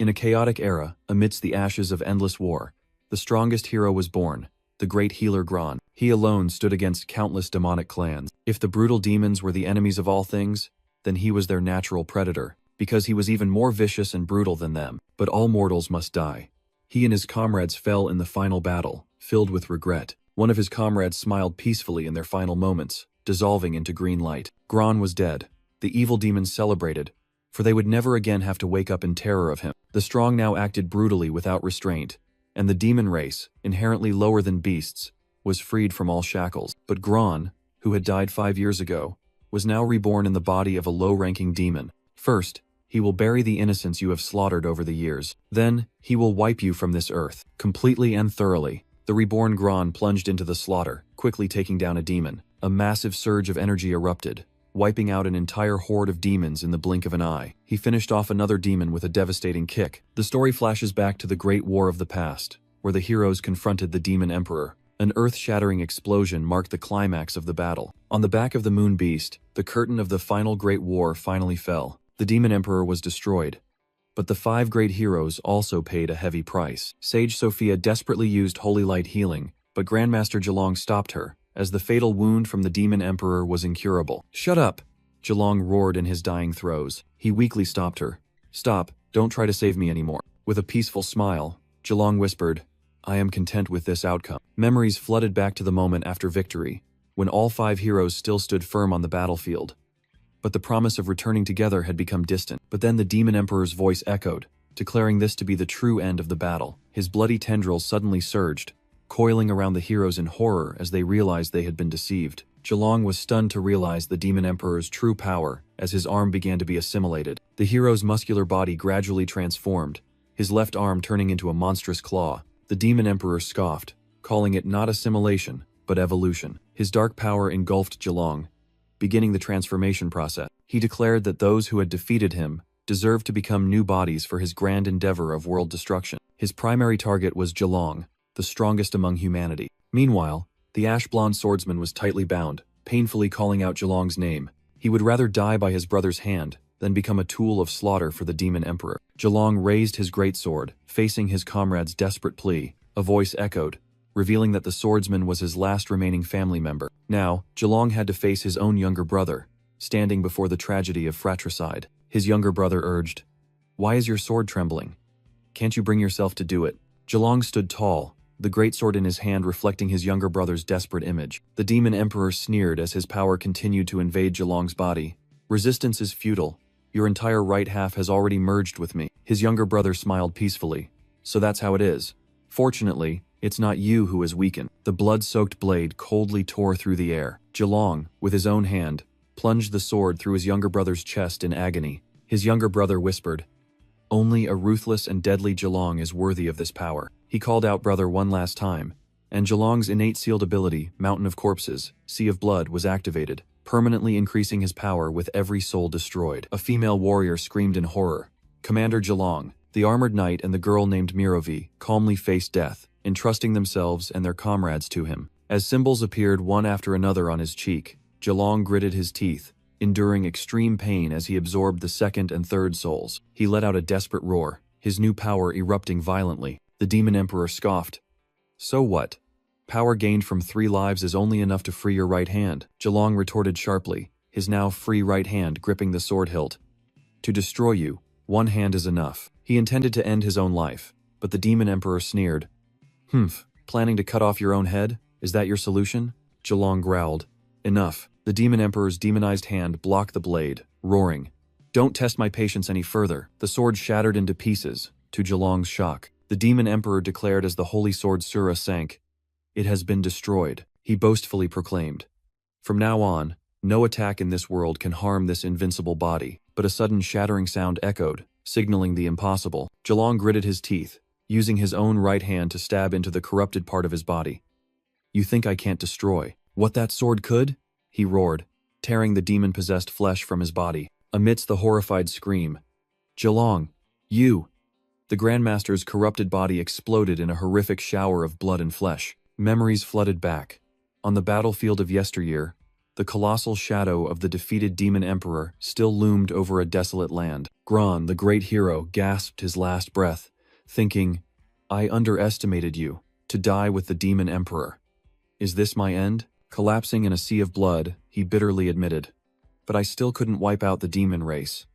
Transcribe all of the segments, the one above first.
In a chaotic era, amidst the ashes of endless war, the strongest hero was born, the great healer Gron. He alone stood against countless demonic clans. If the brutal demons were the enemies of all things, then he was their natural predator, because he was even more vicious and brutal than them. But all mortals must die. He and his comrades fell in the final battle, filled with regret. One of his comrades smiled peacefully in their final moments, dissolving into green light. Gron was dead. The evil demons celebrated, for they would never again have to wake up in terror of him. The strong now acted brutally without restraint, and the demon race, inherently lower than beasts, was freed from all shackles. But Gron, who had died 5 years ago, was now reborn in the body of a low-ranking demon. First, he will bury the innocents you have slaughtered over the years. Then, he will wipe you from this earth, completely and thoroughly. The reborn Gron plunged into the slaughter, quickly taking down a demon. A massive surge of energy erupted, wiping out an entire horde of demons in the blink of an eye. He finished off another demon with a devastating kick. The story flashes back to the Great War of the past, where the heroes confronted the Demon Emperor. An earth-shattering explosion marked the climax of the battle. On the back of the Moon Beast, the curtain of the final Great War finally fell. The Demon Emperor was destroyed. But the 5 great heroes also paid a heavy price. Sage Sophia desperately used Holy Light healing, but Grandmaster Zhelong stopped her, as the fatal wound from the Demon Emperor was incurable. "Shut up!" Zhelong roared in his dying throes. He weakly stopped her. "Stop, don't try to save me anymore." With a peaceful smile, Zhelong whispered, "I am content with this outcome." Memories flooded back to the moment after victory, when all 5 heroes still stood firm on the battlefield. But the promise of returning together had become distant. But then the Demon Emperor's voice echoed, declaring this to be the true end of the battle. His bloody tendrils suddenly surged, coiling around the heroes in horror as they realized they had been deceived. Zhelong was stunned to realize the Demon Emperor's true power as his arm began to be assimilated. The hero's muscular body gradually transformed, his left arm turning into a monstrous claw. The Demon Emperor scoffed, calling it not assimilation, but evolution. His dark power engulfed Zhelong, beginning the transformation process. He declared that those who had defeated him deserved to become new bodies for his grand endeavor of world destruction. His primary target was Zhelong, the strongest among humanity. Meanwhile, the ash-blonde swordsman was tightly bound, painfully calling out Zhelong's name. He would rather die by his brother's hand than become a tool of slaughter for the Demon Emperor. Zhelong raised his greatsword, facing his comrade's desperate plea. A voice echoed, revealing that the swordsman was his last remaining family member. Now, Zhelong had to face his own younger brother, standing before the tragedy of fratricide. His younger brother urged, "Why is your sword trembling? Can't you bring yourself to do it?" Zhelong stood tall, the greatsword in his hand reflecting his younger brother's desperate image. The Demon Emperor sneered as his power continued to invade Zhelong's body. "Resistance is futile. Your entire right half has already merged with me." His younger brother smiled peacefully. "So that's how it is. Fortunately, it's not you who is weakened." The blood-soaked blade coldly tore through the air. Zhelong, with his own hand, plunged the sword through his younger brother's chest in agony. His younger brother whispered, "Only a ruthless and deadly Zhelong is worthy of this power." He called out brother one last time, and Zhelong's innate sealed ability, Mountain of Corpses, Sea of Blood, was activated, permanently increasing his power with every soul destroyed. A female warrior screamed in horror. Commander Zhelong, the armored knight and the girl named Mirovi, calmly faced death, entrusting themselves and their comrades to him. As symbols appeared one after another on his cheek, Zhelong gritted his teeth, enduring extreme pain as he absorbed the second and third souls. He let out a desperate roar, his new power erupting violently. The Demon Emperor scoffed. "So what? Power gained from 3 lives is only enough to free your right hand," Zhelong retorted sharply, his now free right hand gripping the sword hilt. "To destroy you, 1 hand is enough." He intended to end his own life, but the Demon Emperor sneered. Planning to cut off your own head? Is that your solution?" Zhelong growled. "Enough." The Demon Emperor's demonized hand blocked the blade, roaring, "Don't test my patience any further." The sword shattered into pieces, to Zhelong's shock. The Demon Emperor declared as the holy sword Sura sank, "It has been destroyed," he boastfully proclaimed. "From now on, no attack in this world can harm this invincible body." But a sudden shattering sound echoed, signaling the impossible. Zhelong gritted his teeth, using his own right hand to stab into the corrupted part of his body. "You think I can't destroy what that sword could?" he roared, tearing the demon-possessed flesh from his body. Amidst the horrified scream, "Zhelong, you!" The Grandmaster's corrupted body exploded in a horrific shower of blood and flesh. Memories flooded back. On the battlefield of yesteryear, The colossal shadow of the defeated demon emperor still loomed over a desolate land. Gron, the great hero, gasped his last breath, thinking, "I underestimated you, to die with the demon emperor. Is this my end?" Collapsing in a sea of blood, he bitterly admitted, "But I still couldn't wipe out the demon race.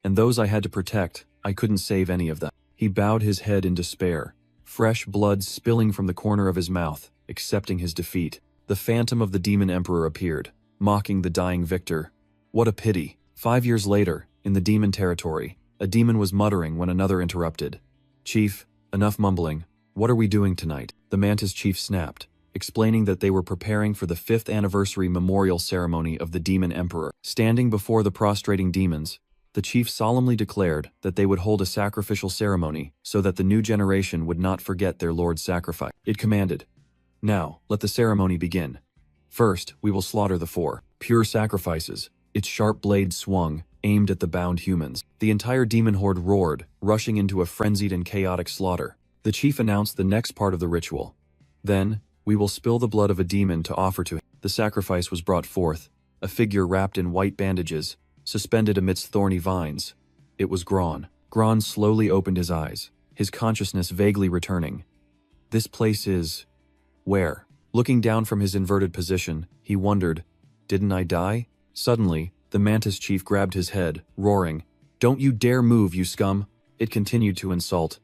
And those I had to protect, I couldn't save any of them." He bowed his head in despair, fresh blood spilling from the corner of his mouth, accepting his defeat. The phantom of the demon emperor appeared, mocking the dying victor. What a pity. 5 years later, in the demon territory, a demon was muttering when another interrupted. "Chief, enough mumbling. What are we doing tonight?" The Mantis chief snapped, explaining that they were preparing for the 5th anniversary memorial ceremony of the demon emperor. Standing before the prostrating demons, the chief solemnly declared that they would hold a sacrificial ceremony so that the new generation would not forget their lord's sacrifice. It commanded, "Now, let the ceremony begin. First, we will slaughter the 4 pure sacrifices." Its sharp blade swung, aimed at the bound humans. The entire demon horde roared, rushing into a frenzied and chaotic slaughter. The chief announced the next part of the ritual. "Then, we will spill the blood of a demon to offer to him." The sacrifice was brought forth, a figure wrapped in white bandages, suspended amidst thorny vines. It was Gron. Gron slowly opened his eyes, his consciousness vaguely returning. This place is... where? Looking down from his inverted position, he wondered, "Didn't I die?" Suddenly, the Mantis chief grabbed his head, roaring, "Don't you dare move, you scum!" It continued to insult.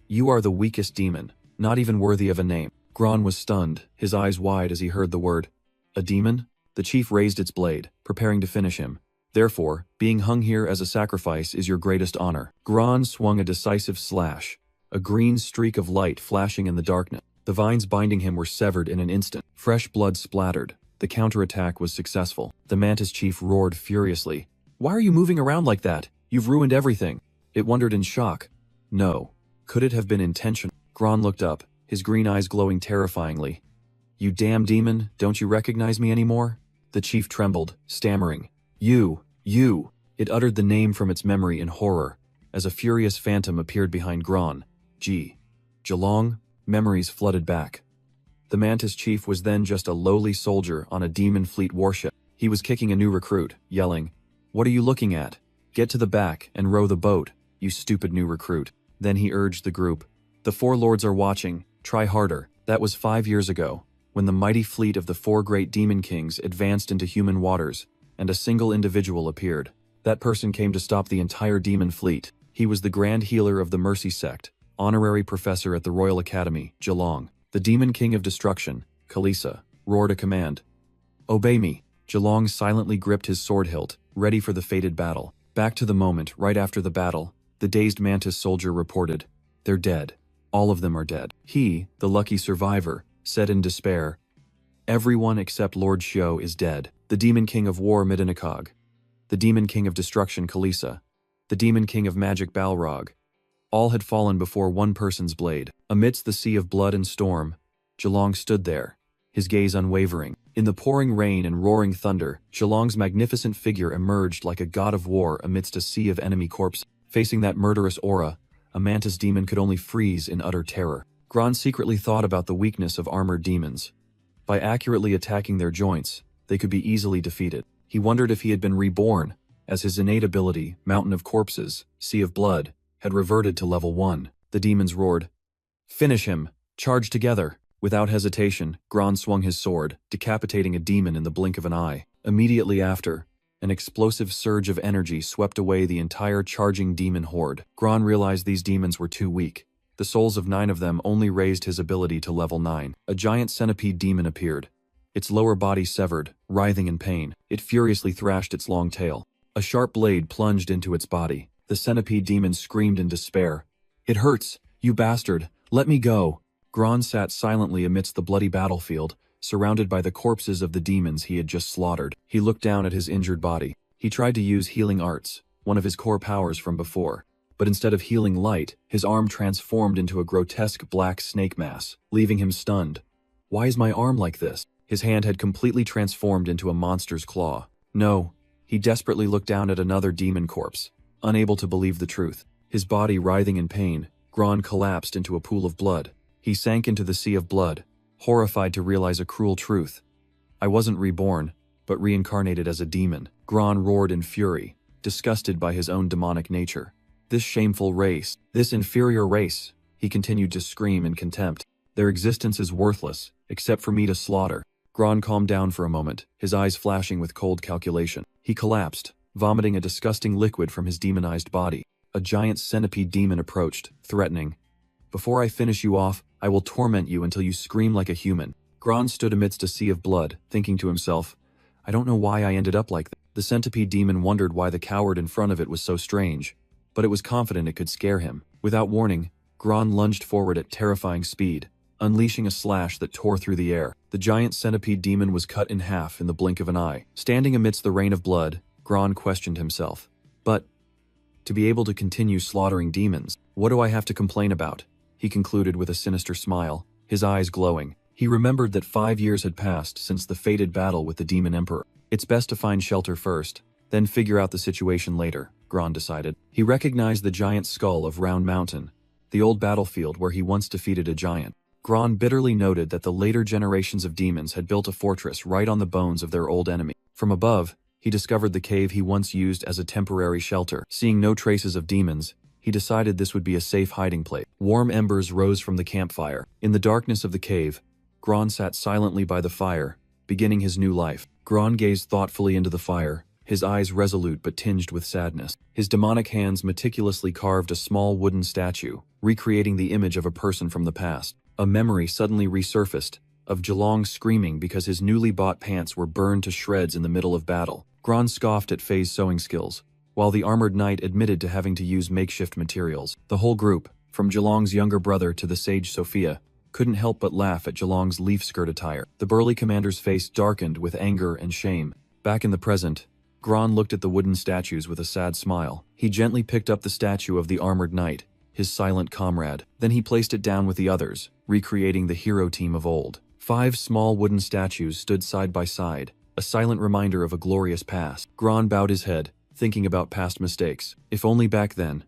"You are the weakest demon, not even worthy of a name." Gron was stunned, his eyes wide as he heard the word. "A demon?" The chief raised its blade, preparing to finish him. "Therefore, being hung here as a sacrifice is your greatest honor." Gron swung a decisive slash, a green streak of light flashing in the darkness. The vines binding him were severed in an instant. Fresh blood splattered. The counterattack was successful. The Mantis chief roared furiously. "Why are you moving around like that? You've ruined everything." It wondered in shock. No. Could it have been intentional? Gron looked up, his green eyes glowing terrifyingly. "You damn demon, don't you recognize me anymore?" The chief trembled, stammering. You. It uttered the name from its memory in horror, as a furious phantom appeared behind Gron. Gelong? Memories flooded back. The Mantis chief was then just a lowly soldier on a demon fleet warship. He was kicking a new recruit, yelling, "What are you looking at? Get to the back and row the boat, you stupid new recruit." Then he urged the group, "The 4 lords are watching, try harder." That was 5 years ago, when the mighty fleet of the 4 great demon kings advanced into human waters, and a single individual appeared. That person came to stop the entire demon fleet. He was the Grand Healer of the Mercy Sect, honorary professor at the Royal Academy, Gelong. The Demon King of Destruction, Kalisa, roared a command. "Obey me." Gelong silently gripped his sword hilt, ready for the fated battle. Back to the moment, right after the battle, the dazed Mantis soldier reported, "They're dead. All of them are dead." He, the lucky survivor, said in despair, "Everyone except Lord Shio is dead. The Demon King of War Midinikog, the Demon King of Destruction Kalisa, the Demon King of Magic Balrog. All had fallen before one person's blade." Amidst the sea of blood and storm, Gelong stood there, his gaze unwavering. In the pouring rain and roaring thunder, Gelong's magnificent figure emerged like a god of war amidst a sea of enemy corpses. Facing that murderous aura, a Mantis demon could only freeze in utter terror. Gron secretly thought about the weakness of armored demons. By accurately attacking their joints, they could be easily defeated. He wondered if he had been reborn, as his innate ability, Mountain of Corpses, Sea of Blood, had reverted to level 1. The demons roared, "Finish him! Charge together!" Without hesitation, Gron swung his sword, decapitating a demon in the blink of an eye. Immediately after, an explosive surge of energy swept away the entire charging demon horde. Gron realized these demons were too weak. The souls of 9 of them only raised his ability to level 9. A giant centipede demon appeared, its lower body severed, writhing in pain. It furiously thrashed its long tail. A sharp blade plunged into its body. The centipede demon screamed in despair. "It hurts, you bastard! Let me go!" Gron sat silently amidst the bloody battlefield, surrounded by the corpses of the demons he had just slaughtered. He looked down at his injured body. He tried to use healing arts, one of his core powers from before. But instead of healing light, his arm transformed into a grotesque black snake mass, leaving him stunned. "Why is my arm like this?" His hand had completely transformed into a monster's claw. No. He desperately looked down at another demon corpse, unable to believe the truth. His body writhing in pain, Gron collapsed into a pool of blood. He sank into the sea of blood, horrified to realize a cruel truth. I wasn't reborn. but reincarnated as a demon. Gron roared in fury, disgusted by his own demonic nature. This shameful race, this inferior race, he continued to scream in contempt. Their existence is worthless, except for me to slaughter. Gron calmed down for a moment, his eyes flashing with cold calculation. He collapsed, vomiting a disgusting liquid from his demonized body. A giant centipede demon approached, threatening. Before I finish you off, I will torment you until you scream like a human. Gron stood amidst a sea of blood, thinking to himself, I don't know why I ended up like that. The centipede demon wondered why the coward in front of it was so strange, but it was confident it could scare him. Without warning, Gron lunged forward at terrifying speed, unleashing a slash that tore through the air. The giant centipede demon was cut in half in the blink of an eye. Standing amidst the rain of blood, Gron questioned himself. But, to be able to continue slaughtering demons, what do I have to complain about? He concluded with a sinister smile, his eyes glowing. He remembered that 5 years had passed since the fated battle with the Demon Emperor. It's best to find shelter first, then figure out the situation later, Gron decided. He recognized the giant skull of Round Mountain, the old battlefield where he once defeated a giant. Gron bitterly noted that the later generations of demons had built a fortress right on the bones of their old enemy. From above, he discovered the cave he once used as a temporary shelter. Seeing no traces of demons, he decided this would be a safe hiding place. Warm embers rose from the campfire. In the darkness of the cave, Gron sat silently by the fire, beginning his new life. Gron gazed thoughtfully into the fire, his eyes resolute but tinged with sadness. His demonic hands meticulously carved a small wooden statue, recreating the image of a person from the past. A memory suddenly resurfaced, of Zhelong screaming because his newly bought pants were burned to shreds in the middle of battle. Gron scoffed at Fei's sewing skills, while the armored knight admitted to having to use makeshift materials. The whole group, from Zhelong's younger brother to the sage Sophia, couldn't help but laugh at Zhelong's leaf skirt attire. The burly commander's face darkened with anger and shame. Back in the present, Gron looked at the wooden statues with a sad smile. He gently picked up the statue of the armored knight, his silent comrade. Then he placed it down with the others, recreating the hero team of old. 5 small wooden statues stood side by side, a silent reminder of a glorious past. Gron bowed his head, thinking about past mistakes. If only back then,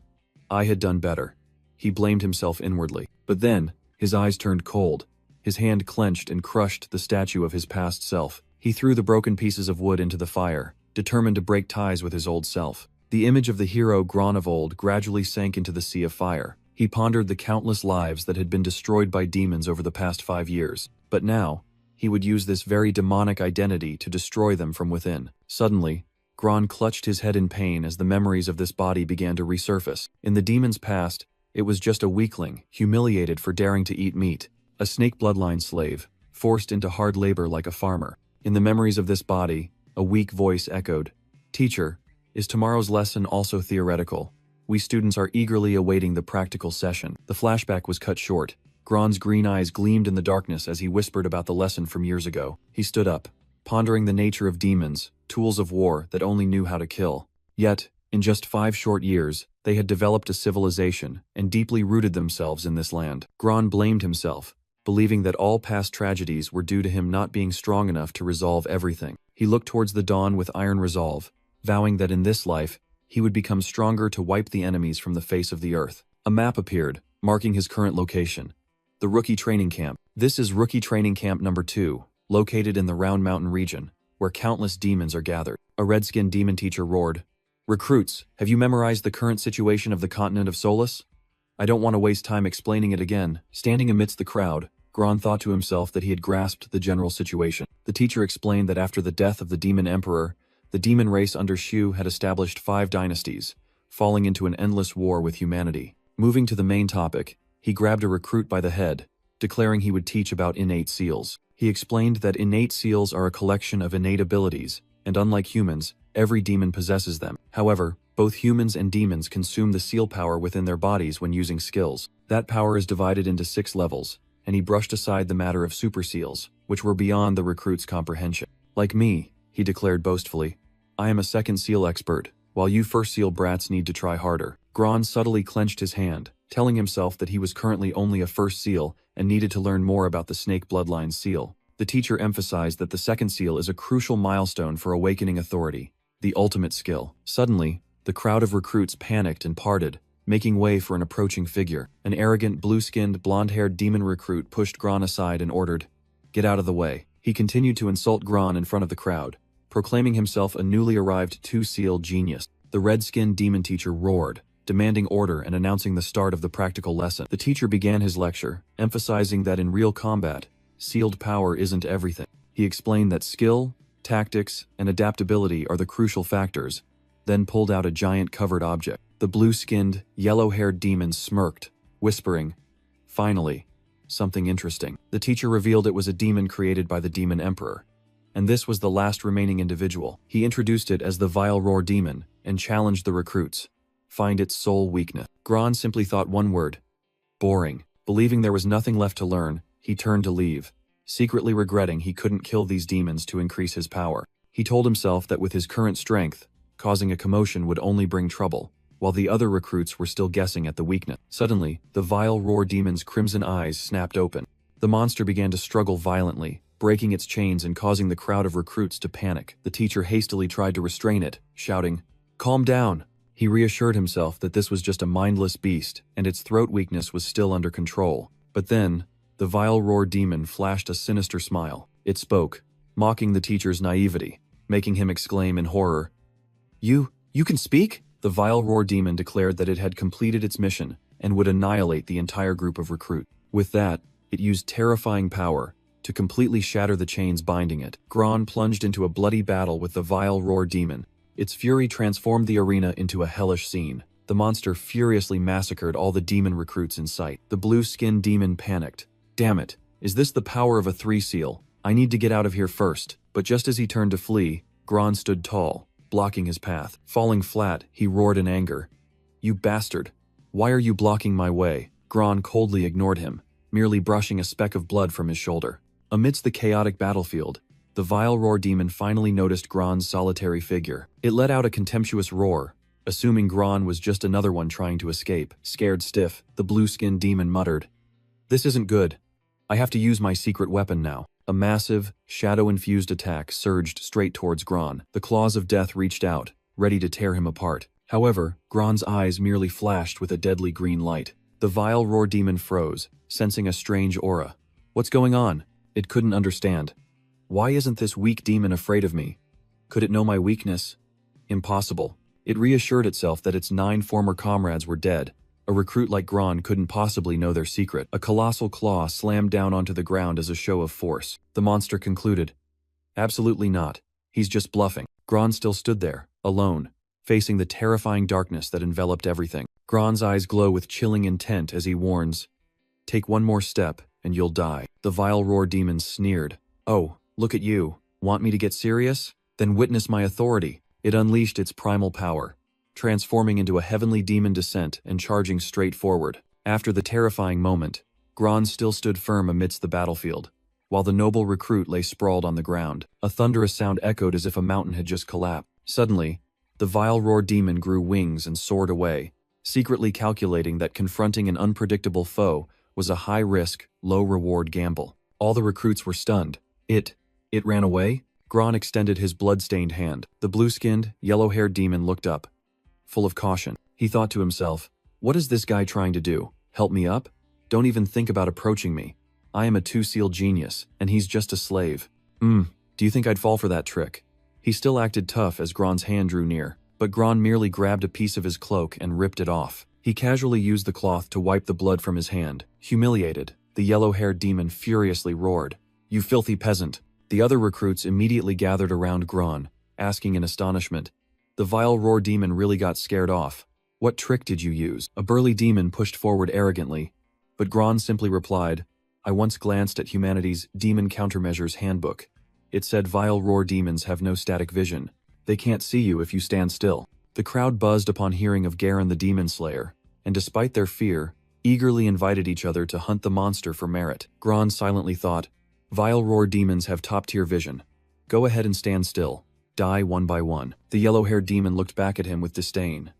I had done better. He blamed himself inwardly. But then, his eyes turned cold. His hand clenched and crushed the statue of his past self. He threw the broken pieces of wood into the fire, determined to break ties with his old self. The image of the hero Gron of old gradually sank into the sea of fire. He pondered the countless lives that had been destroyed by demons over the past 5 years. But now, he would use this very demonic identity to destroy them from within. Suddenly, Gron clutched his head in pain as the memories of this body began to resurface. In the demon's past, it was just a weakling, humiliated for daring to eat meat, a snake bloodline slave, forced into hard labor like a farmer. In the memories of this body, a weak voice echoed, "Teacher, is tomorrow's lesson also theoretical? We students are eagerly awaiting the practical session." The flashback was cut short. Gron's green eyes gleamed in the darkness as he whispered about the lesson from years ago. He stood up, pondering the nature of demons, tools of war that only knew how to kill. Yet, in just 5 short years, they had developed a civilization and deeply rooted themselves in this land. Gron blamed himself, believing that all past tragedies were due to him not being strong enough to resolve everything. He looked towards the dawn with iron resolve, vowing that in this life, he would become stronger to wipe the enemies from the face of the earth. A map appeared, marking his current location. The Rookie Training Camp. This is Rookie Training Camp number 2, located in the Round Mountain region, where countless demons are gathered. A red-skinned demon teacher roared, "Recruits, have you memorized the current situation of the continent of Solus? I don't want to waste time explaining it again." Standing amidst the crowd, Gron thought to himself that he had grasped the general situation. The teacher explained that after the death of the Demon Emperor, the demon race under Shu had established 5 dynasties, falling into an endless war with humanity. Moving to the main topic, he grabbed a recruit by the head, declaring he would teach about innate seals. He explained that innate seals are a collection of innate abilities, and unlike humans, every demon possesses them. However, both humans and demons consume the seal power within their bodies when using skills. That power is divided into 6 levels, and he brushed aside the matter of super seals, which were beyond the recruit's comprehension. "Like me," he declared boastfully, "I am a second seal expert, while you first seal brats need to try harder." Gron subtly clenched his hand, telling himself that he was currently only a first seal and needed to learn more about the snake bloodline seal. The teacher emphasized that the second seal is a crucial milestone for awakening authority, the ultimate skill. Suddenly, the crowd of recruits panicked and parted, making way for an approaching figure. An arrogant, blue-skinned, blonde-haired demon recruit pushed Gron aside and ordered, "Get out of the way." He continued to insult Gron in front of the crowd, proclaiming himself a newly arrived two-seal genius. The red-skinned demon teacher roared, demanding order and announcing the start of the practical lesson. The teacher began his lecture, emphasizing that in real combat, sealed power isn't everything. He explained that skill, tactics, and adaptability are the crucial factors, then pulled out a giant covered object. The blue-skinned, yellow-haired demon smirked, whispering, "Finally, something interesting." The teacher revealed it was a demon created by the Demon Emperor, and this was the last remaining individual. He introduced it as the Vile Roar Demon and challenged the recruits. Find its sole weakness. Gron simply thought one word: boring. Believing there was nothing left to learn, he turned to leave, secretly regretting he couldn't kill these demons to increase his power. He told himself that with his current strength, causing a commotion would only bring trouble, while the other recruits were still guessing at the weakness. Suddenly, the Vile Roar Demon's crimson eyes snapped open. The monster began to struggle violently, breaking its chains and causing the crowd of recruits to panic. The teacher hastily tried to restrain it, shouting, "Calm down." He reassured himself that this was just a mindless beast and its throat weakness was still under control. But then, the Vile Roar Demon flashed a sinister smile. It spoke, mocking the teacher's naivety, making him exclaim in horror, You can speak?" The Vile Roar Demon declared that it had completed its mission and would annihilate the entire group of recruits. With that, it used terrifying power to completely shatter the chains binding it. Gron plunged into a bloody battle with the Vile Roar Demon. Its fury transformed the arena into a hellish scene. The monster furiously massacred all the demon recruits in sight. The blue-skinned demon panicked. "Damn it, is this the power of a three-seal? I need to get out of here first." But just as he turned to flee, Gron stood tall, blocking his path. Falling flat, he roared in anger. "You bastard! Why are you blocking my way?" Gron coldly ignored him, merely brushing a speck of blood from his shoulder. Amidst the chaotic battlefield, the Vile Roar Demon finally noticed Gron's solitary figure. It let out a contemptuous roar, assuming Gron was just another one trying to escape. Scared stiff, the blue-skinned demon muttered, "This isn't good. I have to use my secret weapon now." A massive, shadow-infused attack surged straight towards Gron. The claws of death reached out, ready to tear him apart. However, Gron's eyes merely flashed with a deadly green light. The Vile Roar Demon froze, sensing a strange aura. What's going on? It couldn't understand. Why isn't this weak demon afraid of me? Could it know my weakness? Impossible. It reassured itself that its 9 former comrades were dead. A recruit like Gron couldn't possibly know their secret. A colossal claw slammed down onto the ground as a show of force. The monster concluded, "Absolutely not. He's just bluffing." Gron still stood there, alone, facing the terrifying darkness that enveloped everything. Gron's eyes glow with chilling intent as he warns, "Take one more step, and you'll die." The Vile Roar Demon sneered. "Oh, look at you. Want me to get serious? Then witness my authority." It unleashed its primal power, transforming into a heavenly demon descent and charging straight forward. After the terrifying moment, Gron still stood firm amidst the battlefield, while the noble recruit lay sprawled on the ground. A thunderous sound echoed as if a mountain had just collapsed. Suddenly, the Vile Roar Demon grew wings and soared away, secretly calculating that confronting an unpredictable foe was a high-risk, low-reward gamble. All the recruits were stunned. It ran away? Gron extended his blood-stained hand. The blue-skinned, yellow-haired demon looked up, full of caution. He thought to himself, "What is this guy trying to do? Help me up? Don't even think about approaching me. I am a two-seal genius, and he's just a slave. Do you think I'd fall for that trick?" He still acted tough as Gron's hand drew near, but Gron merely grabbed a piece of his cloak and ripped it off. He casually used the cloth to wipe the blood from his hand. Humiliated, the yellow-haired demon furiously roared, "You filthy peasant!" The other recruits immediately gathered around Gron, asking in astonishment, "The Vile Roar Demon really got scared off. What trick did you use?" A burly demon pushed forward arrogantly, but Gron simply replied, "I once glanced at humanity's Demon Countermeasures Handbook. It said Vile Roar Demons have no static vision. They can't see you if you stand still." The crowd buzzed upon hearing of Garen the Demon Slayer, and despite their fear, eagerly invited each other to hunt the monster for merit. Gron silently thought, "Vile Roar Demons have top-tier vision. Go ahead and stand still. Die one by one." The yellow-haired demon looked back at him with disdain.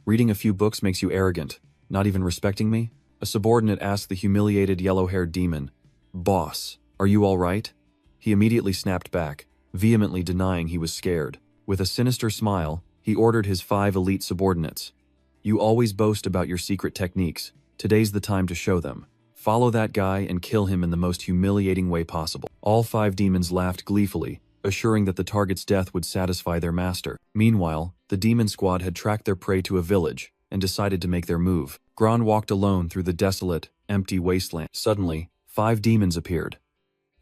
"Reading a few books makes you arrogant, not even respecting me?" A subordinate asked the humiliated yellow-haired demon, "Boss, are you all right?" He immediately snapped back, vehemently denying he was scared. With a sinister smile, he ordered his 5 elite subordinates, "You always boast about your secret techniques. Today's the time to show them. Follow that guy and kill him in the most humiliating way possible." All 5 demons laughed gleefully, assuring that the target's death would satisfy their master. Meanwhile, the demon squad had tracked their prey to a village and decided to make their move. Gron walked alone through the desolate, empty wasteland. Suddenly, 5 demons appeared.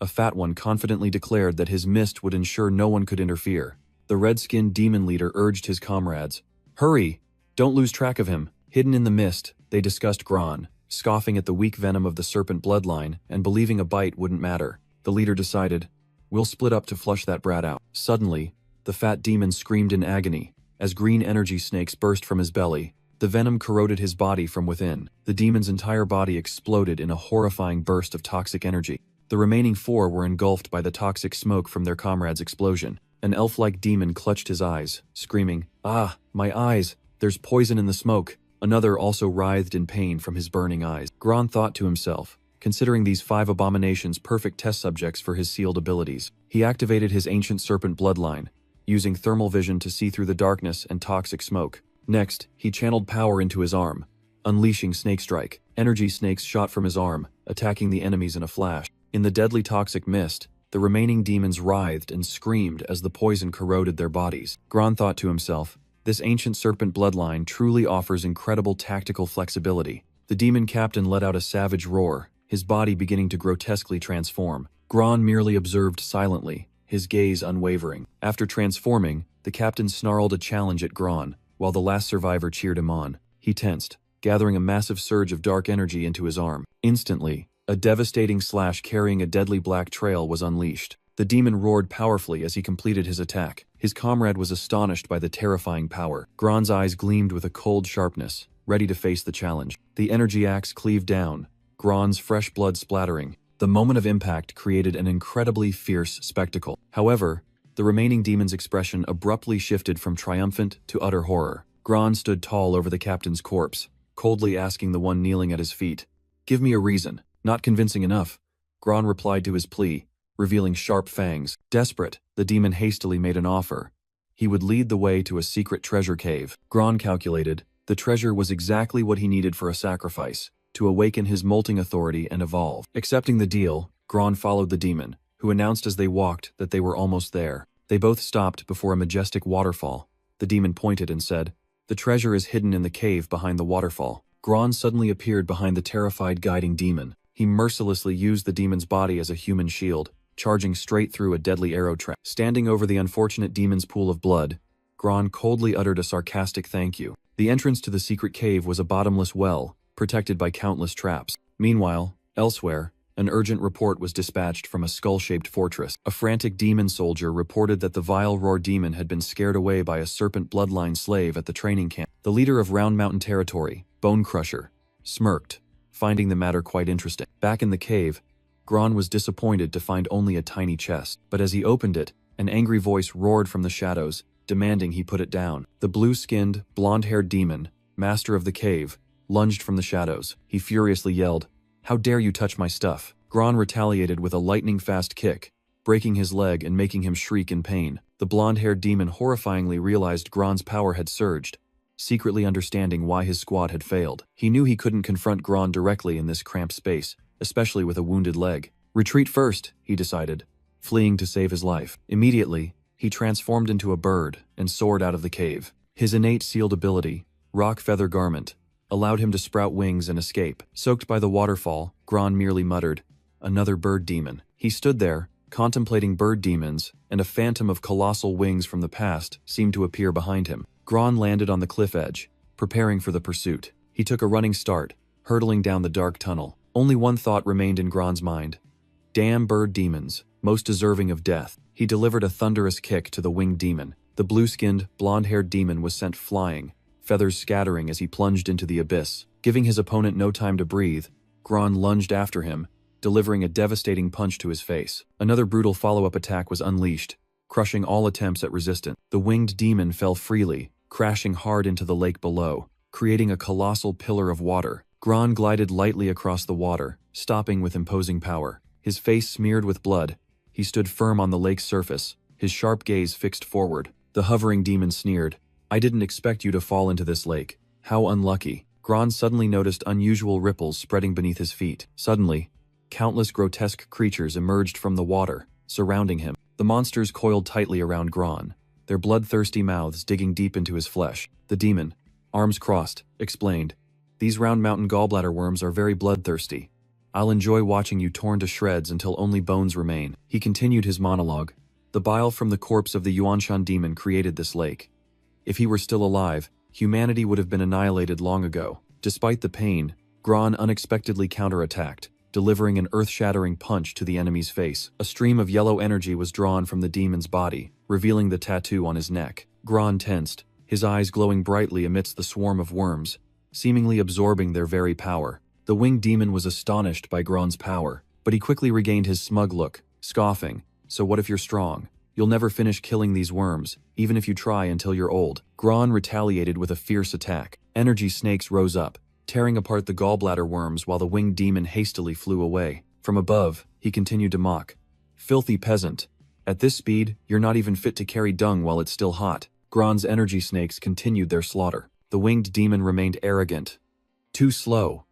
A fat one confidently declared that his mist would ensure no one could interfere. The red-skinned demon leader urged his comrades, "Hurry! Don't lose track of him." Hidden in the mist, they discussed Gron, scoffing at the weak venom of the serpent bloodline and believing a bite wouldn't matter. The leader decided, "We'll split up to flush that brat out." Suddenly, the fat demon screamed in agony as green energy snakes burst from his belly. The venom corroded his body from within. The demon's entire body exploded in a horrifying burst of toxic energy. The remaining 4 were engulfed by the toxic smoke from their comrade's explosion. An elf-like demon clutched his eyes, screaming, "Ah, my eyes! There's poison in the smoke." Another also writhed in pain from his burning eyes. Gron thought to himself, considering these 5 abominations perfect test subjects for his sealed abilities. He activated his ancient serpent bloodline, using thermal vision to see through the darkness and toxic smoke. Next, he channeled power into his arm, unleashing Snake Strike. Energy snakes shot from his arm, attacking the enemies in a flash. In the deadly toxic mist, the remaining demons writhed and screamed as the poison corroded their bodies. Gron thought to himself, this ancient serpent bloodline truly offers incredible tactical flexibility. The demon captain let out a savage roar, his body beginning to grotesquely transform. Gron merely observed silently, his gaze unwavering. After transforming, the captain snarled a challenge at Gron, while the last survivor cheered him on. He tensed, gathering a massive surge of dark energy into his arm. Instantly, a devastating slash carrying a deadly black trail was unleashed. The demon roared powerfully as he completed his attack. His comrade was astonished by the terrifying power. Gron's eyes gleamed with a cold sharpness, ready to face the challenge. The energy axe cleaved down, Gron's fresh blood splattering. The moment of impact created an incredibly fierce spectacle. However, the remaining demon's expression abruptly shifted from triumphant to utter horror. Gron stood tall over the captain's corpse, coldly asking the one kneeling at his feet, "Give me a reason." Not convincing enough, Gron replied to his plea, revealing sharp fangs. Desperate, the demon hastily made an offer. He would lead the way to a secret treasure cave. Gron calculated, the treasure was exactly what he needed for a sacrifice, to awaken his molting authority and evolve. Accepting the deal, Gron followed the demon, who announced as they walked that they were almost there. They both stopped before a majestic waterfall. The demon pointed and said, "The treasure is hidden in the cave behind the waterfall." Gron suddenly appeared behind the terrified guiding demon. He mercilessly used the demon's body as a human shield, charging straight through a deadly arrow trap. Standing over the unfortunate demon's pool of blood, Gron coldly uttered a sarcastic thank you. The entrance to the secret cave was a bottomless well, protected by countless traps. Meanwhile, elsewhere, an urgent report was dispatched from a skull-shaped fortress. A frantic demon soldier reported that the vile roar demon had been scared away by a serpent bloodline slave at the training camp. The leader of Round Mountain Territory, Bone Crusher, smirked, finding the matter quite interesting. Back in the cave, Gron was disappointed to find only a tiny chest, but as he opened it, an angry voice roared from the shadows, demanding he put it down. The blue-skinned, blonde-haired demon, master of the cave, lunged from the shadows. He furiously yelled, "How dare you touch my stuff?" Gron retaliated with a lightning-fast kick, breaking his leg and making him shriek in pain. The blonde-haired demon horrifyingly realized Gron's power had surged, secretly understanding why his squad had failed. He knew he couldn't confront Gron directly in this cramped space, especially with a wounded leg. Retreat first, he decided, fleeing to save his life. Immediately, he transformed into a bird and soared out of the cave. His innate sealed ability, Rock Feather Garment, allowed him to sprout wings and escape. Soaked by the waterfall, Gron merely muttered, "Another bird demon." He stood there, contemplating bird demons, and a phantom of colossal wings from the past seemed to appear behind him. Gron landed on the cliff edge, preparing for the pursuit. He took a running start, hurtling down the dark tunnel. Only one thought remained in Gron's mind. Damn bird demons, most deserving of death. He delivered a thunderous kick to the winged demon. The blue-skinned, blonde-haired demon was sent flying, feathers scattering as he plunged into the abyss. Giving his opponent no time to breathe, Gron lunged after him, delivering a devastating punch to his face. Another brutal follow-up attack was unleashed, crushing all attempts at resistance. The winged demon fell freely, crashing hard into the lake below, creating a colossal pillar of water. Gron glided lightly across the water, stopping with imposing power. His face smeared with blood, he stood firm on the lake's surface, his sharp gaze fixed forward. The hovering demon sneered, "I didn't expect you to fall into this lake. How unlucky." Gron suddenly noticed unusual ripples spreading beneath his feet. Suddenly, countless grotesque creatures emerged from the water, surrounding him. The monsters coiled tightly around Gron, their bloodthirsty mouths digging deep into his flesh. The demon, arms crossed, explained, "These round mountain gallbladder worms are very bloodthirsty. I'll enjoy watching you torn to shreds until only bones remain." He continued his monologue. The bile from the corpse of the Yuanshan demon created this lake. If he were still alive, humanity would have been annihilated long ago. Despite the pain, Gron unexpectedly counterattacked, delivering an earth-shattering punch to the enemy's face. A stream of yellow energy was drawn from the demon's body, revealing the tattoo on his neck. Gron tensed, his eyes glowing brightly amidst the swarm of worms, seemingly absorbing their very power. The winged demon was astonished by Gron's power, but he quickly regained his smug look, scoffing, "So what if you're strong? You'll never finish killing these worms, even if you try until you're old." Gron retaliated with a fierce attack. Energy snakes rose up, tearing apart the gallbladder worms while the winged demon hastily flew away. From above, he continued to mock, "Filthy peasant. At this speed, you're not even fit to carry dung while it's still hot." Gron's energy snakes continued their slaughter. The winged demon remained arrogant. "Too slow.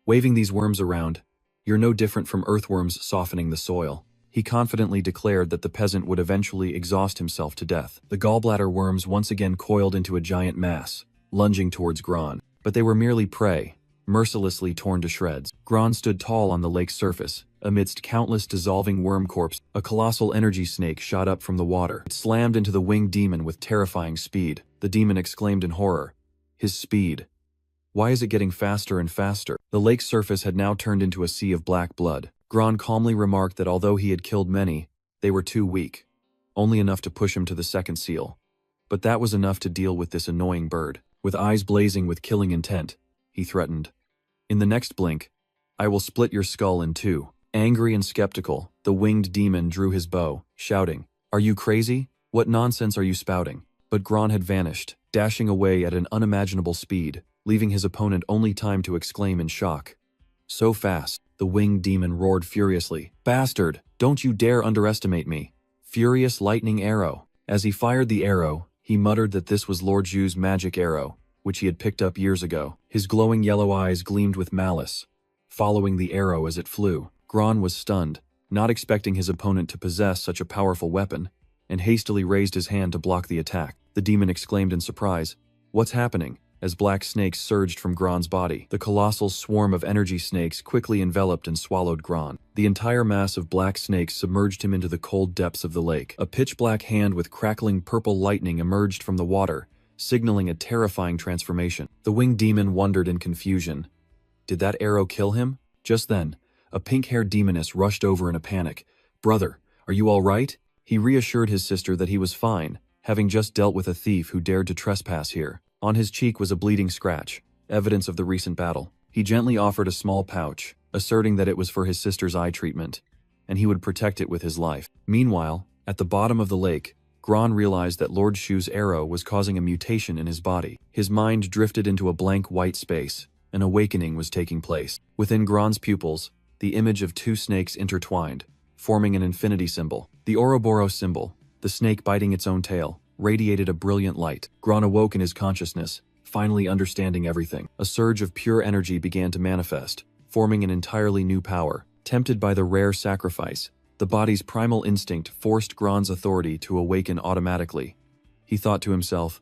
Waving these worms around, you're no different from earthworms softening the soil." He confidently declared that the peasant would eventually exhaust himself to death. The gallbladder worms once again coiled into a giant mass, lunging towards Gron. But they were merely prey, mercilessly torn to shreds. Gron stood tall on the lake's surface, amidst countless dissolving worm corpses. A colossal energy snake shot up from the water. It slammed into the winged demon with terrifying speed. The demon exclaimed in horror, "His speed. Why is it getting faster and faster?" The lake's surface had now turned into a sea of black blood. Gron calmly remarked that although he had killed many, they were too weak, only enough to push him to the second seal. But that was enough to deal with this annoying bird. With eyes blazing with killing intent, he threatened, "In the next blink, I will split your skull in two." Angry and skeptical, the winged demon drew his bow, shouting, "Are you crazy? What nonsense are you spouting?" But Gron had vanished, dashing away at an unimaginable speed, leaving his opponent only time to exclaim in shock, "So fast." The winged demon roared furiously, "Bastard, don't you dare underestimate me." Furious lightning arrow. As he fired the arrow, he muttered that this was Lord Zhu's magic arrow, which he had picked up years ago. His glowing yellow eyes gleamed with malice, following the arrow as it flew. Gron was stunned, not expecting his opponent to possess such a powerful weapon, and hastily raised his hand to block the attack. The demon exclaimed in surprise, "What's happening?" As black snakes surged from Gron's body. The colossal swarm of energy snakes quickly enveloped and swallowed Gron. The entire mass of black snakes submerged him into the cold depths of the lake. A pitch-black hand with crackling purple lightning emerged from the water, signaling a terrifying transformation. The winged demon wondered in confusion. Did that arrow kill him? Just then, a pink-haired demoness rushed over in a panic. "Brother, are you all right?" He reassured his sister that he was fine, having just dealt with a thief who dared to trespass here. On his cheek was a bleeding scratch, evidence of the recent battle. He gently offered a small pouch, asserting that it was for his sister's eye treatment, and he would protect it with his life. Meanwhile, at the bottom of the lake, Gron realized that Lord Shu's arrow was causing a mutation in his body. His mind drifted into a blank white space. An awakening was taking place. Within Gron's pupils, the image of two snakes intertwined, forming an infinity symbol. The Ouroboros symbol, the snake biting its own tail, radiated a brilliant light. Gron awoke in his consciousness, finally understanding everything. A surge of pure energy began to manifest, forming an entirely new power. Tempted by the rare sacrifice, the body's primal instinct forced Gron's authority to awaken automatically. He thought to himself,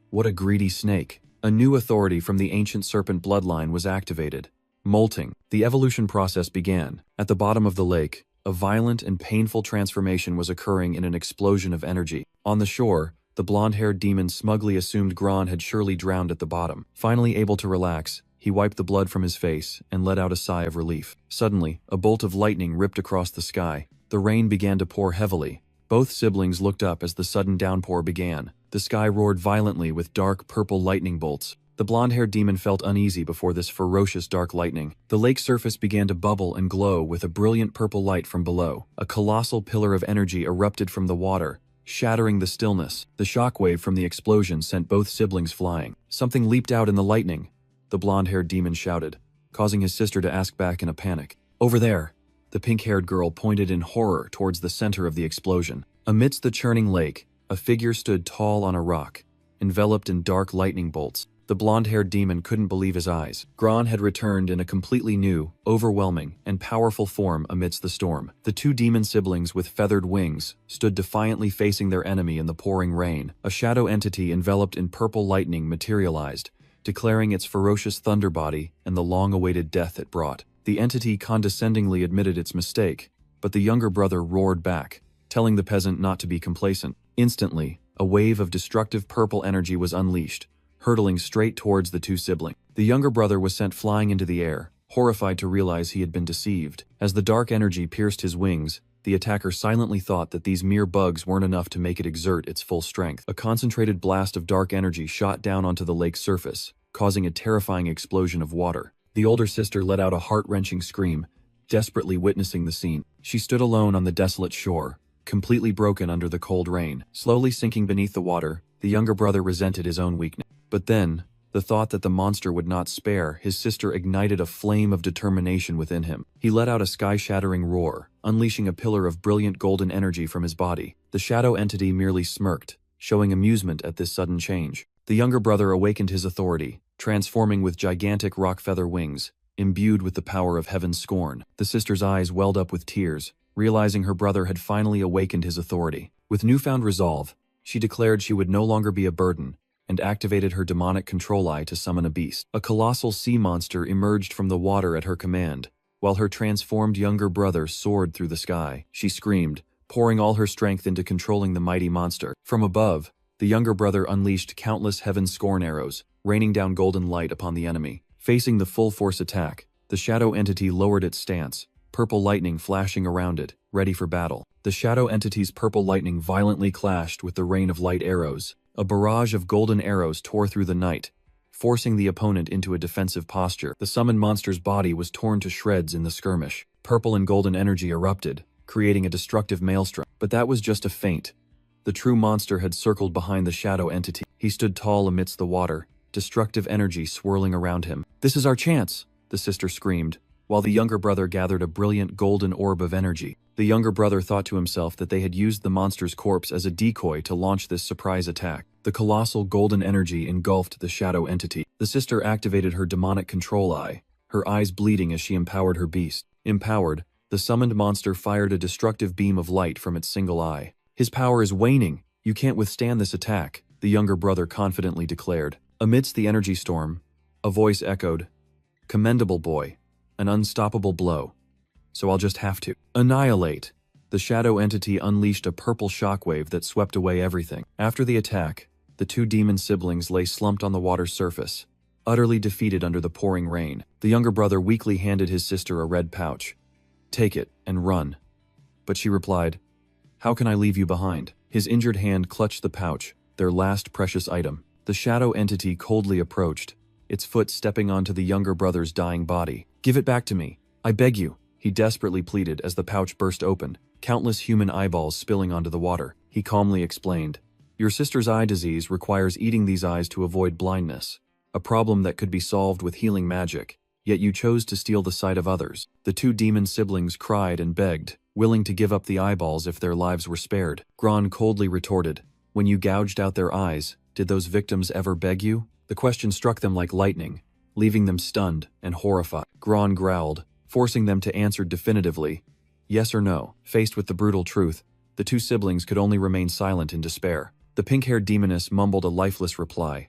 "What a greedy snake." A new authority from the ancient serpent bloodline was activated. Molting. The evolution process began. At the bottom of the lake, a violent and painful transformation was occurring in an explosion of energy. On the shore, the blonde-haired demon smugly assumed Gron had surely drowned at the bottom. Finally able to relax, he wiped the blood from his face and let out a sigh of relief. Suddenly, a bolt of lightning ripped across the sky. The rain began to pour heavily. Both siblings looked up as the sudden downpour began. The sky roared violently with dark purple lightning bolts. The blonde-haired demon felt uneasy before this ferocious dark lightning. The lake's surface began to bubble and glow with a brilliant purple light from below. A colossal pillar of energy erupted from the water, shattering the stillness. The shockwave from the explosion sent both siblings flying. Something leaped out in the lightning, the blonde-haired demon shouted, causing his sister to ask back in a panic. "Over there!" The pink-haired girl pointed in horror towards the center of the explosion. Amidst the churning lake, a figure stood tall on a rock, enveloped in dark lightning bolts. The blonde-haired demon couldn't believe his eyes. Gron had returned in a completely new, overwhelming, and powerful form amidst the storm. The two demon siblings with feathered wings stood defiantly facing their enemy in the pouring rain. A shadow entity enveloped in purple lightning materialized, declaring its ferocious thunder body and the long-awaited death it brought. The entity condescendingly admitted its mistake, but the younger brother roared back, telling the peasant not to be complacent. Instantly, a wave of destructive purple energy was unleashed, hurtling straight towards the two siblings. The younger brother was sent flying into the air, horrified to realize he had been deceived. As the dark energy pierced his wings, the attacker silently thought that these mere bugs weren't enough to make it exert its full strength. A concentrated blast of dark energy shot down onto the lake's surface, causing a terrifying explosion of water. The older sister let out a heart-wrenching scream, desperately witnessing the scene. She stood alone on the desolate shore, completely broken under the cold rain. Slowly sinking beneath the water, the younger brother resented his own weakness. But then, the thought that the monster would not spare his sister ignited a flame of determination within him. He let out a sky-shattering roar, unleashing a pillar of brilliant golden energy from his body. The shadow entity merely smirked, showing amusement at this sudden change. The younger brother awakened his authority, transforming with gigantic rock feather wings, imbued with the power of heaven's scorn. The sister's eyes welled up with tears, realizing her brother had finally awakened his authority. With newfound resolve, she declared she would no longer be a burden, and activated her demonic control eye to summon a beast. A colossal sea monster emerged from the water at her command, while her transformed younger brother soared through the sky. She screamed, pouring all her strength into controlling the mighty monster. From above, the younger brother unleashed countless heaven's scorn arrows, raining down golden light upon the enemy. Facing the full-force attack, the shadow entity lowered its stance, purple lightning flashing around it, ready for battle. The shadow entity's purple lightning violently clashed with the rain of light arrows. A barrage of golden arrows tore through the night, forcing the opponent into a defensive posture. The summoned monster's body was torn to shreds in the skirmish. Purple and golden energy erupted, creating a destructive maelstrom. But that was just a feint. The true monster had circled behind the shadow entity. He stood tall amidst the water, destructive energy swirling around him. "This is our chance," the sister screamed, while the younger brother gathered a brilliant golden orb of energy. The younger brother thought to himself that they had used the monster's corpse as a decoy to launch this surprise attack. The colossal golden energy engulfed the shadow entity. The sister activated her demonic control eye, her eyes bleeding as she empowered her beast. Empowered, the summoned monster fired a destructive beam of light from its single eye. "His power is waning. You can't withstand this attack," the younger brother confidently declared. Amidst the energy storm, a voice echoed, "Commendable boy. An unstoppable blow. So I'll just have to annihilate." The shadow entity unleashed a purple shockwave that swept away everything. After the attack, the two demon siblings lay slumped on the water's surface, utterly defeated under the pouring rain. The younger brother weakly handed his sister a red pouch. "Take it and run." But she replied, "How can I leave you behind?" His injured hand clutched the pouch, their last precious item. The shadow entity coldly approached, its foot stepping onto the younger brother's dying body. "Give it back to me. I beg you," he desperately pleaded as the pouch burst open, countless human eyeballs spilling onto the water. He calmly explained, "Your sister's eye disease requires eating these eyes to avoid blindness, a problem that could be solved with healing magic, yet you chose to steal the sight of others." The two demon siblings cried and begged, willing to give up the eyeballs if their lives were spared. Gron coldly retorted, "When you gouged out their eyes, did those victims ever beg you?" The question struck them like lightning, leaving them stunned and horrified. Gron growled, forcing them to answer definitively, yes or no. Faced with the brutal truth, the two siblings could only remain silent in despair. The pink-haired demoness mumbled a lifeless reply,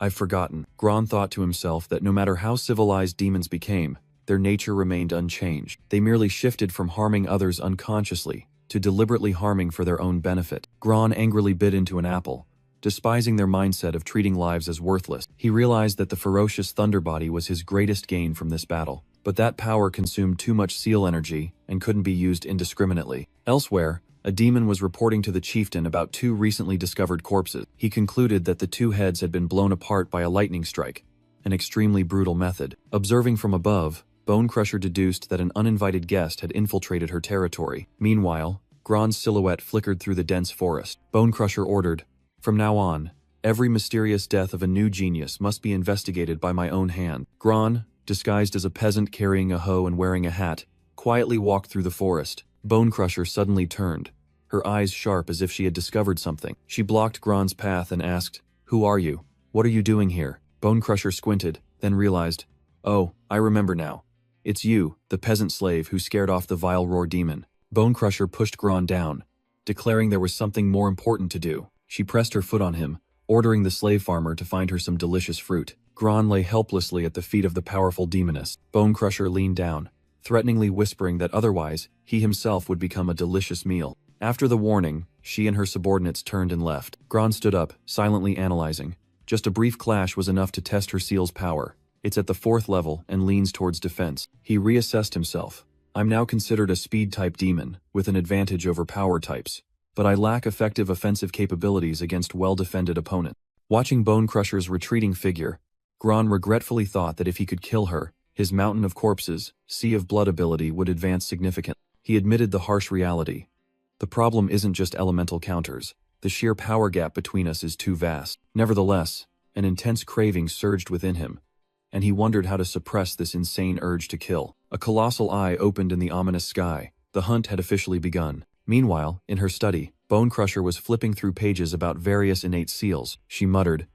"I've forgotten." Gron thought to himself that no matter how civilized demons became, their nature remained unchanged. They merely shifted from harming others unconsciously to deliberately harming for their own benefit. Gron angrily bit into an apple, despising their mindset of treating lives as worthless. He realized that the ferocious thunderbody was his greatest gain from this battle, but that power consumed too much seal energy and couldn't be used indiscriminately. Elsewhere, a demon was reporting to the chieftain about two recently discovered corpses. He concluded that the two heads had been blown apart by a lightning strike, an extremely brutal method. Observing from above, Bone Crusher deduced that an uninvited guest had infiltrated her territory. Meanwhile, Gron's silhouette flickered through the dense forest. Bone Crusher ordered, "From now on, every mysterious death of a new genius must be investigated by my own hand." Gron, disguised as a peasant carrying a hoe and wearing a hat, quietly walked through the forest. Bone Crusher suddenly turned, her eyes sharp as if she had discovered something. She blocked Gron's path and asked, "Who are you? What are you doing here?" Bone Crusher squinted, then realized, "Oh, I remember now. It's you, the peasant slave who scared off the vile roar demon." Bone Crusher pushed Gron down, declaring there was something more important to do. She pressed her foot on him, ordering the slave farmer to find her some delicious fruit. Gron lay helplessly at the feet of the powerful demoness. Bone Crusher leaned down, threateningly whispering that otherwise, he himself would become a delicious meal. After the warning, she and her subordinates turned and left. Gron stood up, silently analyzing. Just a brief clash was enough to test her seal's power. It's at the 4th level and leans towards defense. He reassessed himself. I'm now considered a speed-type demon, with an advantage over power types. But I lack effective offensive capabilities against well-defended opponents. Watching Bone Crusher's retreating figure, Gron regretfully thought that if he could kill her, his Mountain of Corpses, Sea of Blood ability would advance significantly. He admitted the harsh reality. The problem isn't just elemental counters. The sheer power gap between us is too vast. Nevertheless, an intense craving surged within him, and he wondered how to suppress this insane urge to kill. A colossal eye opened in the ominous sky. The hunt had officially begun. Meanwhile, in her study, Bone Crusher was flipping through pages about various innate seals. She muttered,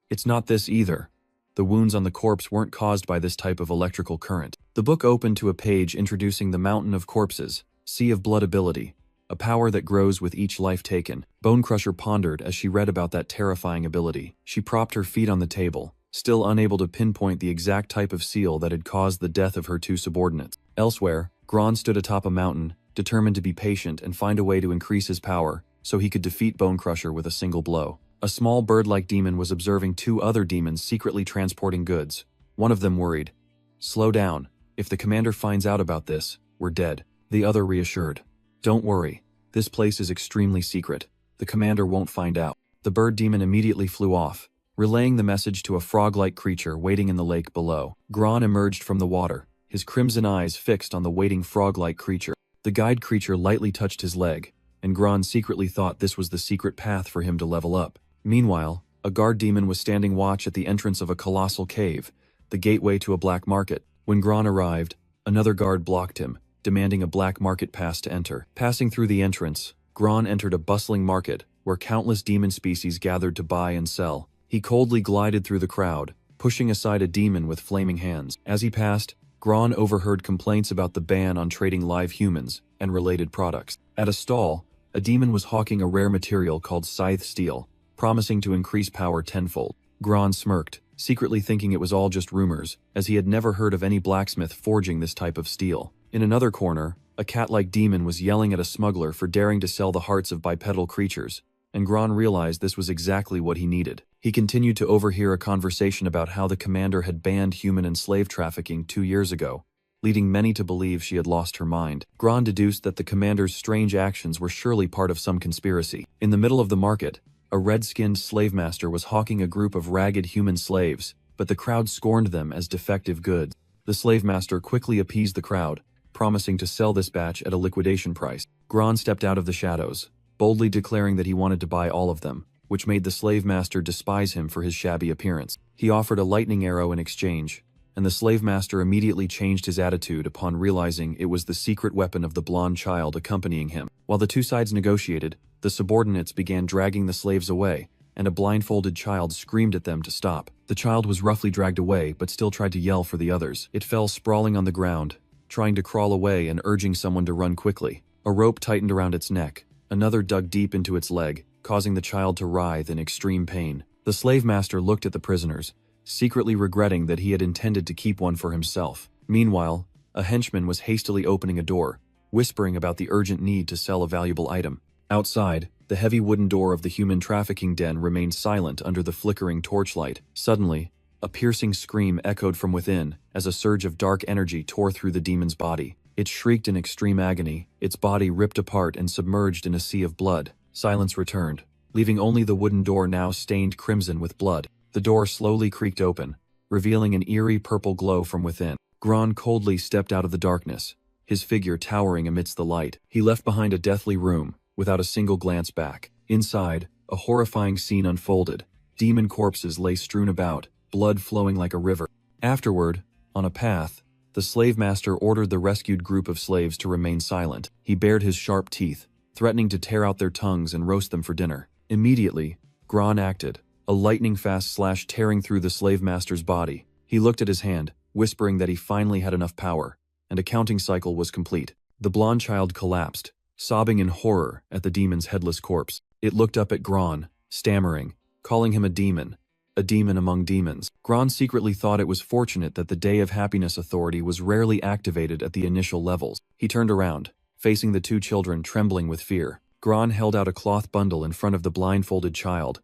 "It's not this either. The wounds on the corpse weren't caused by this type of electrical current." The book opened to a page introducing the Mountain of Corpses, Sea of Blood ability, a power that grows with each life taken. Bone Crusher pondered as she read about that terrifying ability. She propped her feet on the table, still unable to pinpoint the exact type of seal that had caused the death of her 2 subordinates. Elsewhere, Gron stood atop a mountain, determined to be patient and find a way to increase his power so he could defeat Bone Crusher with a single blow. A small bird-like demon was observing 2 other demons secretly transporting goods. One of them worried, "Slow down. If the commander finds out about this, we're dead." The other reassured, "Don't worry. This place is extremely secret. The commander won't find out." The bird demon immediately flew off, relaying the message to a frog-like creature waiting in the lake below. Gron emerged from the water, his crimson eyes fixed on the waiting frog-like creature. The guide creature lightly touched his leg, and Gron secretly thought this was the secret path for him to level up. Meanwhile, a guard demon was standing watch at the entrance of a colossal cave, the gateway to a black market. When Gron arrived, another guard blocked him, demanding a black market pass to enter. Passing through the entrance, Gron entered a bustling market where countless demon species gathered to buy and sell. He coldly glided through the crowd, pushing aside a demon with flaming hands. As he passed, Gron overheard complaints about the ban on trading live humans and related products. At a stall, a demon was hawking a rare material called scythe steel, promising to increase power tenfold. Gron smirked, secretly thinking it was all just rumors, as he had never heard of any blacksmith forging this type of steel. In another corner, a cat-like demon was yelling at a smuggler for daring to sell the hearts of bipedal creatures, and Gron realized this was exactly what he needed. He continued to overhear a conversation about how the commander had banned human and slave trafficking 2 years ago, leading many to believe she had lost her mind. Gron deduced that the commander's strange actions were surely part of some conspiracy. In the middle of the market, a red-skinned slave master was hawking a group of ragged human slaves, but the crowd scorned them as defective goods. The slave master quickly appeased the crowd, promising to sell this batch at a liquidation price. Gron stepped out of the shadows, boldly declaring that he wanted to buy all of them, which made the slave master despise him for his shabby appearance. He offered a lightning arrow in exchange, and the slave master immediately changed his attitude upon realizing it was the secret weapon of the blonde child accompanying him. While the 2 sides negotiated, the subordinates began dragging the slaves away, and a blindfolded child screamed at them to stop. The child was roughly dragged away but still tried to yell for the others. It fell sprawling on the ground, trying to crawl away and urging someone to run quickly. A rope tightened around its neck. Another dug deep into its leg, causing the child to writhe in extreme pain. The slave master looked at the prisoners, secretly regretting that he had intended to keep one for himself. Meanwhile, a henchman was hastily opening a door, whispering about the urgent need to sell a valuable item. Outside, the heavy wooden door of the human trafficking den remained silent under the flickering torchlight. Suddenly, a piercing scream echoed from within as a surge of dark energy tore through the demon's body. It shrieked in extreme agony, its body ripped apart and submerged in a sea of blood. Silence returned, leaving only the wooden door now stained crimson with blood. The door slowly creaked open, revealing an eerie purple glow from within. Gron coldly stepped out of the darkness, his figure towering amidst the light. He left behind a deathly room, without a single glance back. Inside, a horrifying scene unfolded. Demon corpses lay strewn about, blood flowing like a river. Afterward, on a path, the slave master ordered the rescued group of slaves to remain silent. He bared his sharp teeth, threatening to tear out their tongues and roast them for dinner. Immediately, Gron acted. a lightning-fast slash tearing through the slave master's body. He looked at his hand, whispering that he finally had enough power, and a counting cycle was complete. The blonde child collapsed, sobbing in horror at the demon's headless corpse. It looked up at Gron, stammering, calling him a demon among demons. Gron secretly thought it was fortunate that the Day of Happiness Authority was rarely activated at the initial levels. He turned around, facing the two children trembling with fear. Gron held out a cloth bundle in front of the blindfolded child.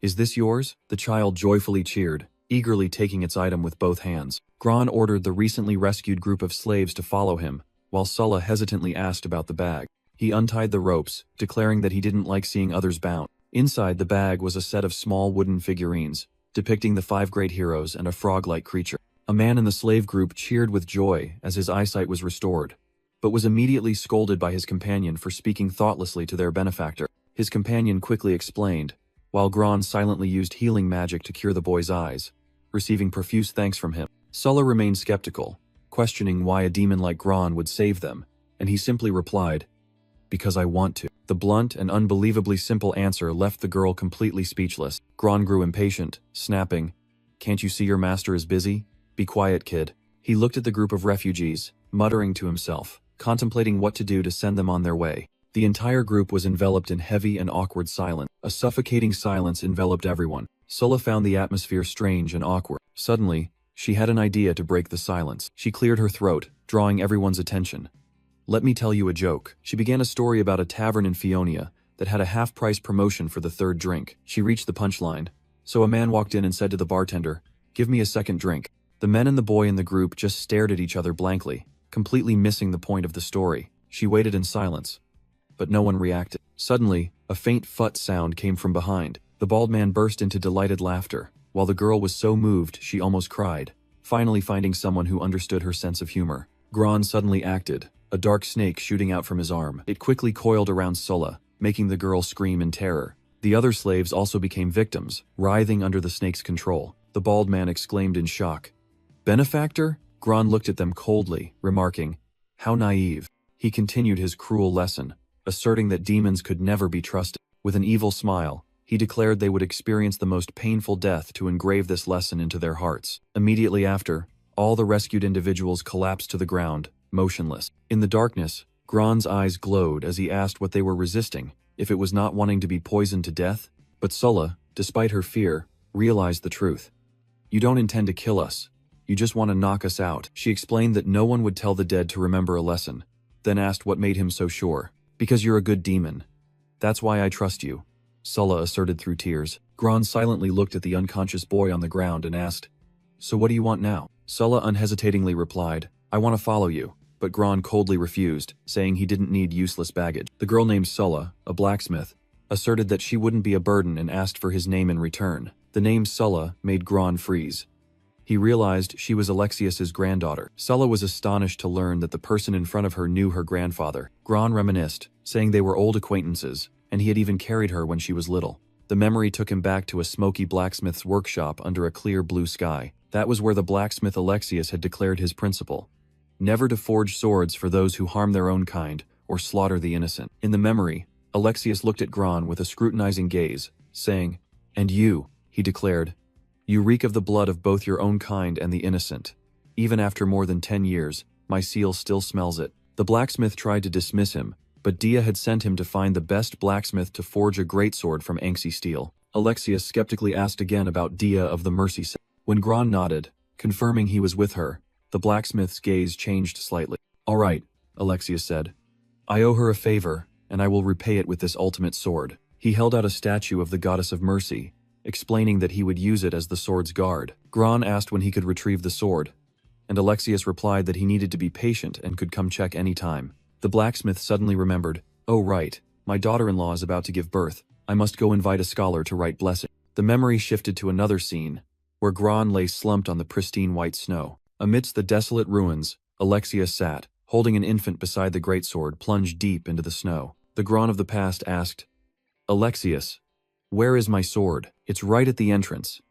"Is this yours?" The child joyfully cheered, eagerly taking its item with both hands. Gron ordered the recently rescued group of slaves to follow him, while Sulla hesitantly asked about the bag. He untied the ropes, declaring that he didn't like seeing others bound. Inside the bag was a set of small wooden figurines, depicting the 5 great heroes and a frog-like creature. A man in the slave group cheered with joy as his eyesight was restored, but was immediately scolded by his companion for speaking thoughtlessly to their benefactor. His companion quickly explained, while Gron silently used healing magic to cure the boy's eyes, receiving profuse thanks from him. Sulla remained skeptical, questioning why a demon like Gron would save them, and he simply replied, "Because I want to." The blunt and unbelievably simple answer left the girl completely speechless. Gron grew impatient, snapping, "Can't you see your master is busy? Be quiet, kid." He looked at the group of refugees, muttering to himself, contemplating what to do to send them on their way. The entire group was enveloped in heavy and awkward silence. A suffocating silence enveloped everyone. Sulla found the atmosphere strange and awkward. Suddenly, she had an idea to break the silence. She cleared her throat, drawing everyone's attention. "Let me tell you a joke." She began a story about a tavern in Fionia that had a half-price promotion for the 3rd drink. She reached the punchline, so a man walked in and said to the bartender, "Give me a second drink." The men and the boy in the group just stared at each other blankly, completely missing the point of the story. She waited in silence, but no one reacted. Suddenly, a faint phut sound came from behind. The bald man burst into delighted laughter, while the girl was so moved she almost cried, finally finding someone who understood her sense of humor. Gron suddenly acted, a dark snake shooting out from his arm. It quickly coiled around Sulla, making the girl scream in terror. The other slaves also became victims, writhing under the snake's control. The bald man exclaimed in shock, "Benefactor?" Gron looked at them coldly, remarking, "How naive." He continued his cruel lesson, asserting that demons could never be trusted. With an evil smile, he declared they would experience the most painful death to engrave this lesson into their hearts. Immediately after, all the rescued individuals collapsed to the ground, motionless. In the darkness, Gron's eyes glowed as he asked what they were resisting, if it was not wanting to be poisoned to death. But Sulla, despite her fear, realized the truth. "You don't intend to kill us. You just want to knock us out." She explained that no one would tell the dead to remember a lesson, then asked what made him so sure. "Because you're a good demon. That's why I trust you," Sulla asserted through tears. Gron silently looked at the unconscious boy on the ground and asked, "So what do you want now?" Sulla unhesitatingly replied, "I want to follow you." But Gron coldly refused, saying he didn't need useless baggage. The girl named Sulla, a blacksmith, asserted that she wouldn't be a burden and asked for his name in return. The name Sulla made Gron freeze. He realized she was Alexius's granddaughter. Sulla was astonished to learn that the person in front of her knew her grandfather. Gron reminisced, saying they were old acquaintances, and he had even carried her when she was little. The memory took him back to a smoky blacksmith's workshop under a clear blue sky. That was where the blacksmith Alexius had declared his principle: never to forge swords for those who harm their own kind or slaughter the innocent. In the memory, Alexius looked at Gron with a scrutinizing gaze, saying, "And you," he declared, "you reek of the blood of both your own kind and the innocent. Even after more than 10 years, my seal still smells it." The blacksmith tried to dismiss him, but Dia had sent him to find the best blacksmith to forge a greatsword from Anxi steel. Alexius skeptically asked again about Dia of the Mercy Set. When Gron nodded, confirming he was with her, the blacksmith's gaze changed slightly. "All right," Alexius said. "I owe her a favor, and I will repay it with this ultimate sword." He held out a statue of the goddess of mercy, explaining that he would use it as the sword's guard. Gron asked when he could retrieve the sword, and Alexius replied that he needed to be patient and could come check any time. The blacksmith suddenly remembered, "Oh right, my daughter-in-law is about to give birth. I must go invite a scholar to write blessing." The memory shifted to another scene, where Gron lay slumped on the pristine white snow. Amidst the desolate ruins, Alexius sat, holding an infant beside the greatsword plunged deep into the snow. The Gron of the past asked, "Alexius, where is my sword?" "It's right at the entrance.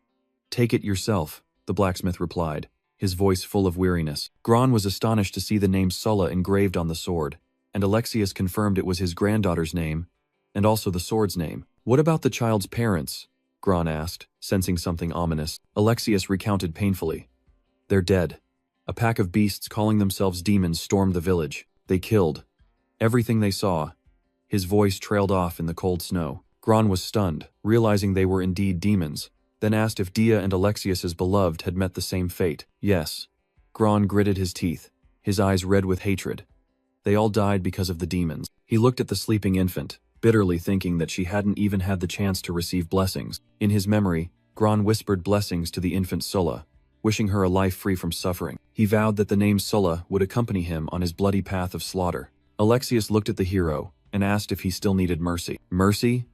Take it yourself," the blacksmith replied, his voice full of weariness. Gron was astonished to see the name Sulla engraved on the sword, and Alexius confirmed it was his granddaughter's name, and also the sword's name. "What about the child's parents?" Gron asked, sensing something ominous. Alexius recounted painfully. They're dead. A pack of beasts calling themselves demons stormed the village. They killed everything they saw. His voice trailed off in the cold snow. Gron was stunned, realizing they were indeed demons, then asked if Dia and Alexius's beloved had met the same fate. Yes. Gron gritted his teeth, his eyes red with hatred. They all died because of the demons. He looked at the sleeping infant, bitterly thinking that she hadn't even had the chance to receive blessings. In his memory, Gron whispered blessings to the infant Sulla, wishing her a life free from suffering. He vowed that the name Sulla would accompany him on his bloody path of slaughter. Alexius looked at the hero and asked if he still needed mercy. Mercy?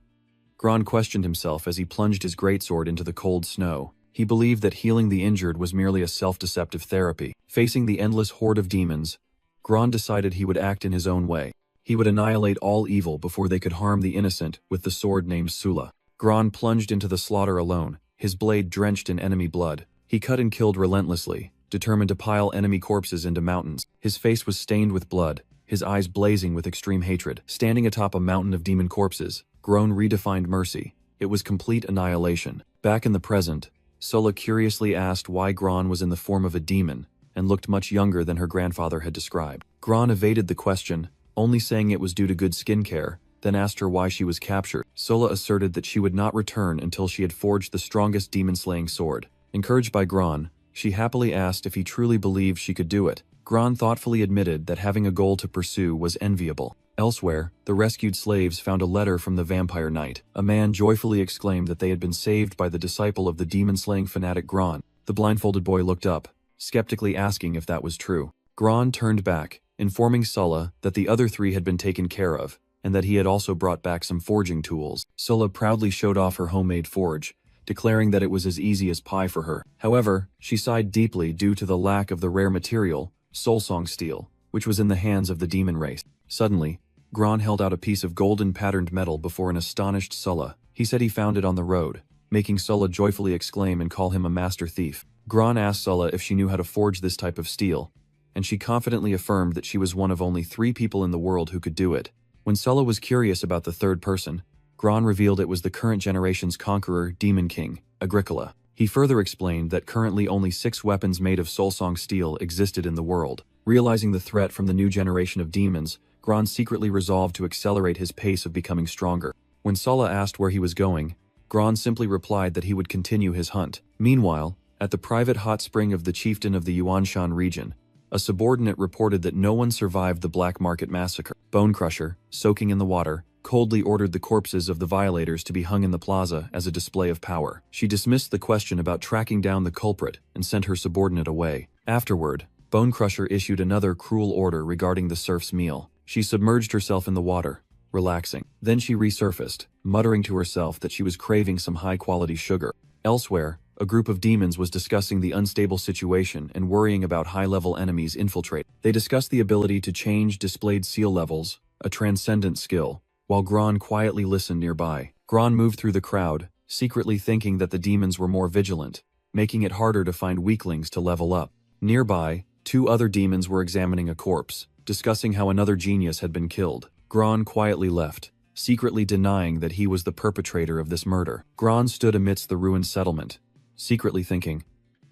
Gron questioned himself as he plunged his greatsword into the cold snow. He believed that healing the injured was merely a self-deceptive therapy. Facing the endless horde of demons, Gron decided he would act in his own way. He would annihilate all evil before they could harm the innocent with the sword named Sulla. Gron plunged into the slaughter alone, his blade drenched in enemy blood. He cut and killed relentlessly, determined to pile enemy corpses into mountains. His face was stained with blood, his eyes blazing with extreme hatred. Standing atop a mountain of demon corpses, Gron redefined mercy. It was complete annihilation. Back in the present, Sulla curiously asked why Gron was in the form of a demon, and looked much younger than her grandfather had described. Gron evaded the question, only saying it was due to good skincare, then asked her why she was captured. Sulla asserted that she would not return until she had forged the strongest demon-slaying sword. Encouraged by Gron, she happily asked if he truly believed she could do it. Gron thoughtfully admitted that having a goal to pursue was enviable. Elsewhere, the rescued slaves found a letter from the vampire knight. A man joyfully exclaimed that they had been saved by the disciple of the demon-slaying fanatic Gron. The blindfolded boy looked up, skeptically asking if that was true. Gron turned back, informing Sulla that the other three had been taken care of, and that he had also brought back some forging tools. Sulla proudly showed off her homemade forge, declaring that it was as easy as pie for her. However, she sighed deeply due to the lack of the rare material, soulsong steel, which was in the hands of the demon race. Suddenly, Gron held out a piece of golden patterned metal before an astonished Sulla. He said he found it on the road, making Sulla joyfully exclaim and call him a master thief. Gron asked Sulla if she knew how to forge this type of steel, and she confidently affirmed that she was one of only 3 people in the world who could do it. When Sulla was curious about the third person, Gron revealed it was the current generation's conqueror, Demon King, Agricola. He further explained that currently only 6 weapons made of soulsong steel existed in the world. Realizing the threat from the new generation of demons, Gron secretly resolved to accelerate his pace of becoming stronger. When Sulla asked where he was going, Gron simply replied that he would continue his hunt. Meanwhile, at the private hot spring of the chieftain of the Yuanshan region, a subordinate reported that no one survived the Black Market massacre. Bone Crusher, soaking in the water, coldly ordered the corpses of the violators to be hung in the plaza as a display of power. She dismissed the question about tracking down the culprit and sent her subordinate away. Afterward, Bone Crusher issued another cruel order regarding the serf's meal. She submerged herself in the water, relaxing. Then she resurfaced, muttering to herself that she was craving some high-quality sugar. Elsewhere, a group of demons was discussing the unstable situation and worrying about high-level enemies infiltrate. They discussed the ability to change displayed seal levels, a transcendent skill, while Gron quietly listened nearby. Gron moved through the crowd, secretly thinking that the demons were more vigilant, making it harder to find weaklings to level up. Nearby, 2 other demons were examining a corpse, discussing how another genius had been killed. Gron quietly left, secretly denying that he was the perpetrator of this murder. Gron stood amidst the ruined settlement, secretly thinking,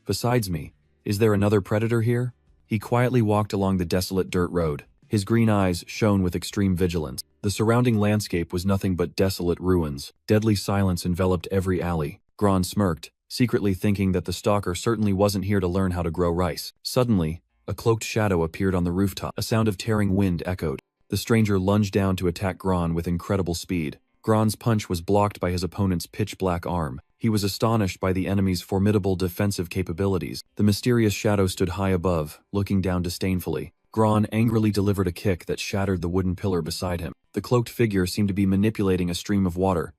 "Besides me, is there another predator here?" He quietly walked along the desolate dirt road. His green eyes shone with extreme vigilance. The surrounding landscape was nothing but desolate ruins. Deadly silence enveloped every alley. Gron smirked, secretly thinking that the stalker certainly wasn't here to learn how to grow rice. Suddenly, a cloaked shadow appeared on the rooftop. A sound of tearing wind echoed. The stranger lunged down to attack Gron with incredible speed. Gron's punch was blocked by his opponent's pitch-black arm. He was astonished by the enemy's formidable defensive capabilities. The mysterious shadow stood high above, looking down disdainfully. Gron angrily delivered a kick that shattered the wooden pillar beside him. The cloaked figure seemed to be manipulating a stream of water,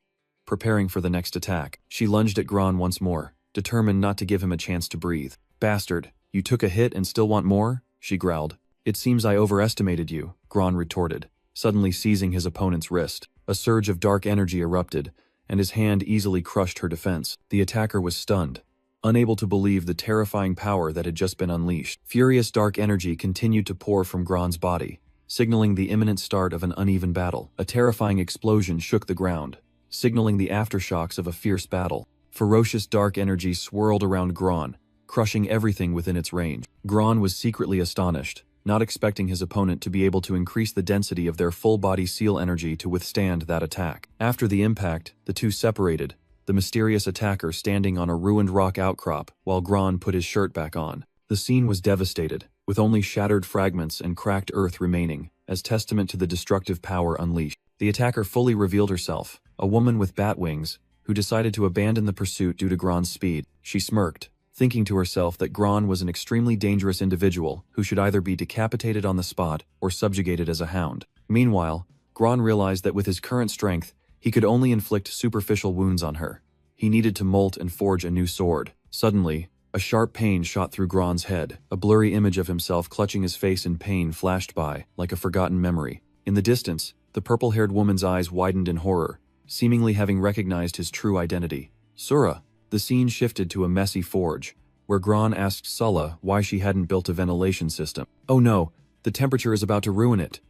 preparing for the next attack. She lunged at Gron once more, determined not to give him a chance to breathe. "Bastard, you took a hit and still want more?" she growled. "It seems I overestimated you," Gron retorted, suddenly seizing his opponent's wrist. A surge of dark energy erupted, and his hand easily crushed her defense. The attacker was stunned, unable to believe the terrifying power that had just been unleashed. Furious dark energy continued to pour from Gron's body, signaling the imminent start of an uneven battle. A terrifying explosion shook the ground, signaling the aftershocks of a fierce battle. Ferocious dark energy swirled around Gron, crushing everything within its range. Gron was secretly astonished, not expecting his opponent to be able to increase the density of their full-body seal energy to withstand that attack. After the impact, the two separated, the mysterious attacker standing on a ruined rock outcrop while Gron put his shirt back on. The scene was devastated, with only shattered fragments and cracked earth remaining, as testament to the destructive power unleashed. The attacker fully revealed herself, a woman with bat wings, who decided to abandon the pursuit due to Gron's speed. She smirked, thinking to herself that Gron was an extremely dangerous individual who should either be decapitated on the spot or subjugated as a hound. Meanwhile, Gron realized that with his current strength, he could only inflict superficial wounds on her. He needed to molt and forge a new sword. Suddenly, a sharp pain shot through Gron's head. A blurry image of himself clutching his face in pain flashed by, like a forgotten memory. In the distance, the purple-haired woman's eyes widened in horror, seemingly having recognized his true identity. Sura. The scene shifted to a messy forge, where Gron asked Sulla why she hadn't built a ventilation system. "Oh no, the temperature is about to ruin it,"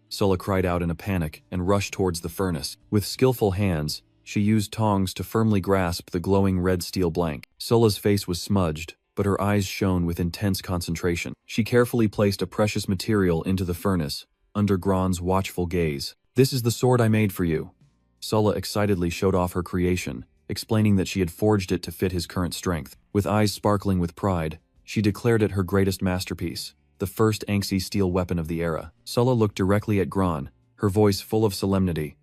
Sulla cried out in a panic and rushed towards the furnace. With skillful hands, she used tongs to firmly grasp the glowing red steel blank. Sulla's face was smudged, but her eyes shone with intense concentration. She carefully placed a precious material into the furnace, under Gron's watchful gaze. "This is the sword I made for you." Sulla excitedly showed off her creation, explaining that she had forged it to fit his current strength. With eyes sparkling with pride, she declared it her greatest masterpiece, the first Anxi steel weapon of the era. Sulla looked directly at Gron, her voice full of solemnity.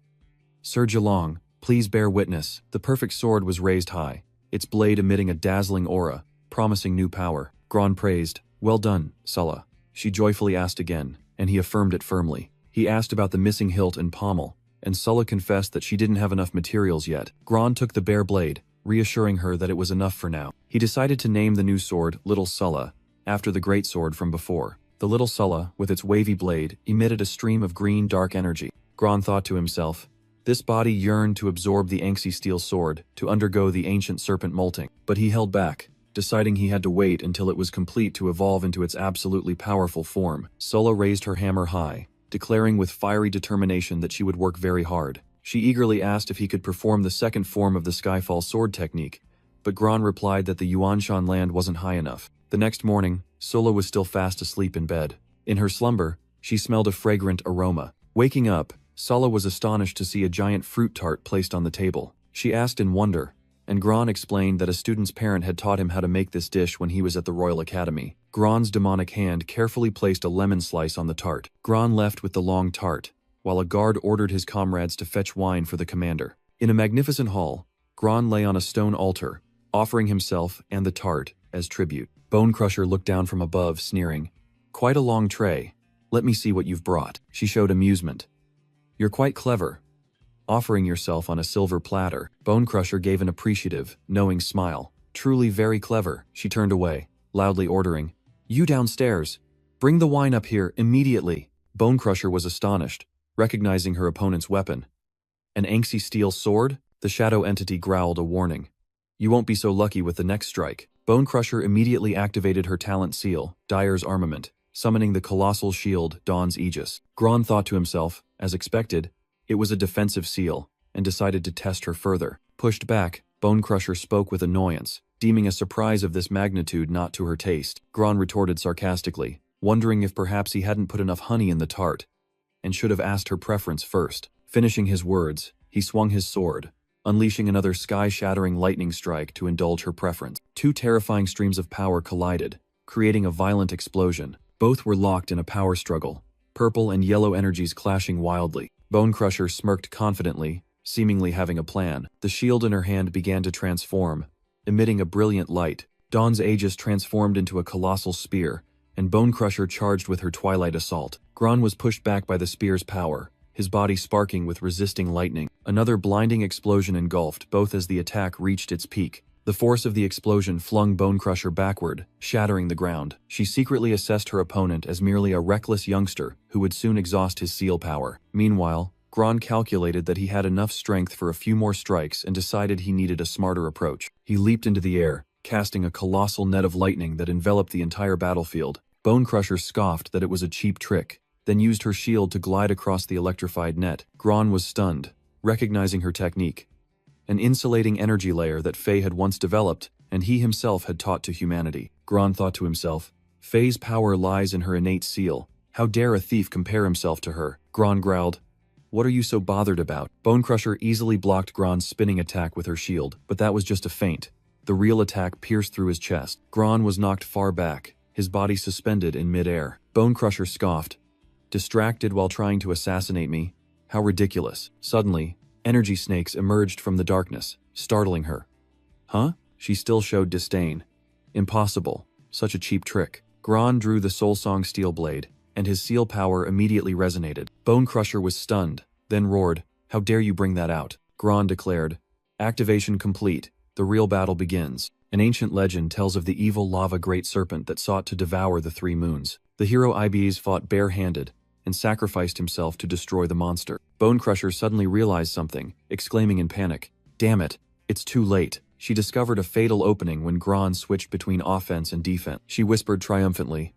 "Sir Gelong, please bear witness." The perfect sword was raised high, its blade emitting a dazzling aura, promising new power. Gron praised. "Well done, Sulla." She joyfully asked again, and he affirmed it firmly. He asked about the missing hilt and pommel, and Sulla confessed that she didn't have enough materials yet. Gron took the bare blade, reassuring her that it was enough for now. He decided to name the new sword Little Sulla, after the great sword from before. The Little Sulla, with its wavy blade, emitted a stream of green dark energy. Gron thought to himself, this body yearned to absorb the Anxi steel sword, to undergo the ancient serpent molting. But he held back, deciding he had to wait until it was complete to evolve into its absolutely powerful form. Sulla raised her hammer high, declaring with fiery determination that she would work very hard. She eagerly asked if he could perform the second form of the Skyfall sword technique, but Gron replied that the Yuanshan land wasn't high enough. The next morning, Sulla was still fast asleep in bed. In her slumber, she smelled a fragrant aroma. Waking up, Sulla was astonished to see a giant fruit tart placed on the table. She asked in wonder, and Gron explained that a student's parent had taught him how to make this dish when he was at the Royal Academy. Gron's demonic hand carefully placed a lemon slice on the tart. Gron left with the long tart, while a guard ordered his comrades to fetch wine for the commander. In a magnificent hall, Gron lay on a stone altar, offering himself and the tart as tribute. Bone Crusher looked down from above, sneering. "Quite a long tray. Let me see what you've brought." She showed amusement. "You're quite clever, offering yourself on a silver platter." Bone Crusher gave an appreciative, knowing smile. "Truly very clever." She turned away, loudly ordering, "You downstairs. Bring the wine up here immediately." Bone Crusher was astonished, recognizing her opponent's weapon. "An Anxi steel sword?" The shadow entity growled a warning. "You won't be so lucky with the next strike." Bone Crusher immediately activated her talent seal, Dyer's Armament, summoning the colossal shield, Dawn's Aegis. Gron thought to himself, as expected, it was a defensive seal, and decided to test her further. Pushed back, Bone Crusher spoke with annoyance, deeming a surprise of this magnitude not to her taste. Gron retorted sarcastically, wondering if perhaps he hadn't put enough honey in the tart, and should have asked her preference first. Finishing his words, he swung his sword, unleashing another sky-shattering lightning strike to indulge her preference. Two terrifying streams of power collided, creating a violent explosion. Both were locked in a power struggle, purple and yellow energies clashing wildly. Bone Crusher smirked confidently, seemingly having a plan. The shield in her hand began to transform, emitting a brilliant light. Dawn's Aegis transformed into a colossal spear, and Bone Crusher charged with her twilight assault. Gron was pushed back by the spear's power, his body sparking with resisting lightning. Another blinding explosion engulfed both as the attack reached its peak. The force of the explosion flung Bone Crusher backward, shattering the ground. She secretly assessed her opponent as merely a reckless youngster who would soon exhaust his seal power. Meanwhile, Gron calculated that he had enough strength for a few more strikes and decided he needed a smarter approach. He leaped into the air, casting a colossal net of lightning that enveloped the entire battlefield. Bone Crusher scoffed that it was a cheap trick, then used her shield to glide across the electrified net. Gron was stunned, recognizing her technique. an insulating energy layer that Faye had once developed and he himself had taught to humanity. Gron thought to himself, Faye's power lies in her innate seal. How dare a thief compare himself to her? Gron growled, what are you so bothered about? Bonecrusher easily blocked Gron's spinning attack with her shield, but that was just a feint. The real attack pierced through his chest. Gron was knocked far back, his body suspended in mid-air. Bonecrusher scoffed, distracted while trying to assassinate me? How ridiculous. Suddenly, energy snakes emerged from the darkness, startling her. Huh? She still showed disdain. Impossible. Such a cheap trick. Gron drew the Soul Song steel blade, and his seal power immediately resonated. Bonecrusher was stunned, then roared, how dare you bring that out? Gron declared, activation complete. The real battle begins. An ancient legend tells of the evil lava great serpent that sought to devour the 3 moons. The hero Ibis fought bare-handed and sacrificed himself to destroy the monster. Bonecrusher suddenly realized something, exclaiming in panic, damn it, it's too late. She discovered a fatal opening when Gron switched between offense and defense. She whispered triumphantly,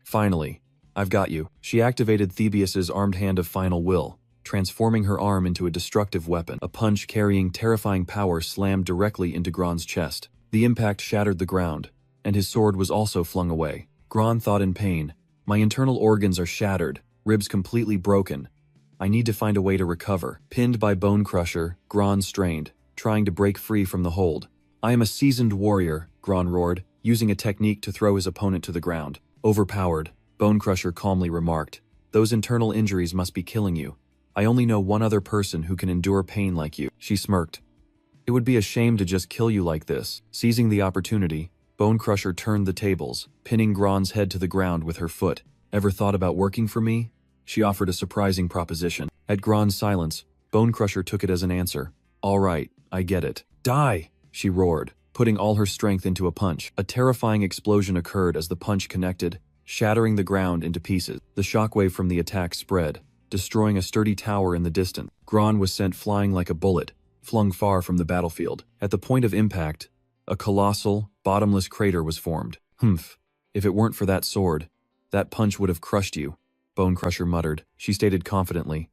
finally, I've got you. She activated Thebius's armed hand of final will, transforming her arm into a destructive weapon. A punch carrying terrifying power slammed directly into Gron's chest. The impact shattered the ground, and his sword was also flung away. Gron thought in pain, my internal organs are shattered, ribs completely broken. I need to find a way to recover. Pinned by Bonecrusher, Gron strained, trying to break free from the hold. I am a seasoned warrior, Gron roared, using a technique to throw his opponent to the ground. Overpowered, Bonecrusher calmly remarked, those internal injuries must be killing you. I only know one other person who can endure pain like you. She smirked. It would be a shame to just kill you like this. Seizing the opportunity, Bonecrusher turned the tables, pinning Gron's head to the ground with her foot. Ever thought about working for me? She offered a surprising proposition. At Gron's silence, Bonecrusher took it as an answer. All right, I get it. Die! She roared, putting all her strength into a punch. A terrifying explosion occurred as the punch connected, shattering the ground into pieces. The shockwave from the attack spread, destroying a sturdy tower in the distance. Gron was sent flying like a bullet, flung far from the battlefield. At the point of impact, a colossal, bottomless crater was formed. Humph. If it weren't for that sword, that punch would have crushed you, Bonecrusher muttered. She stated confidently,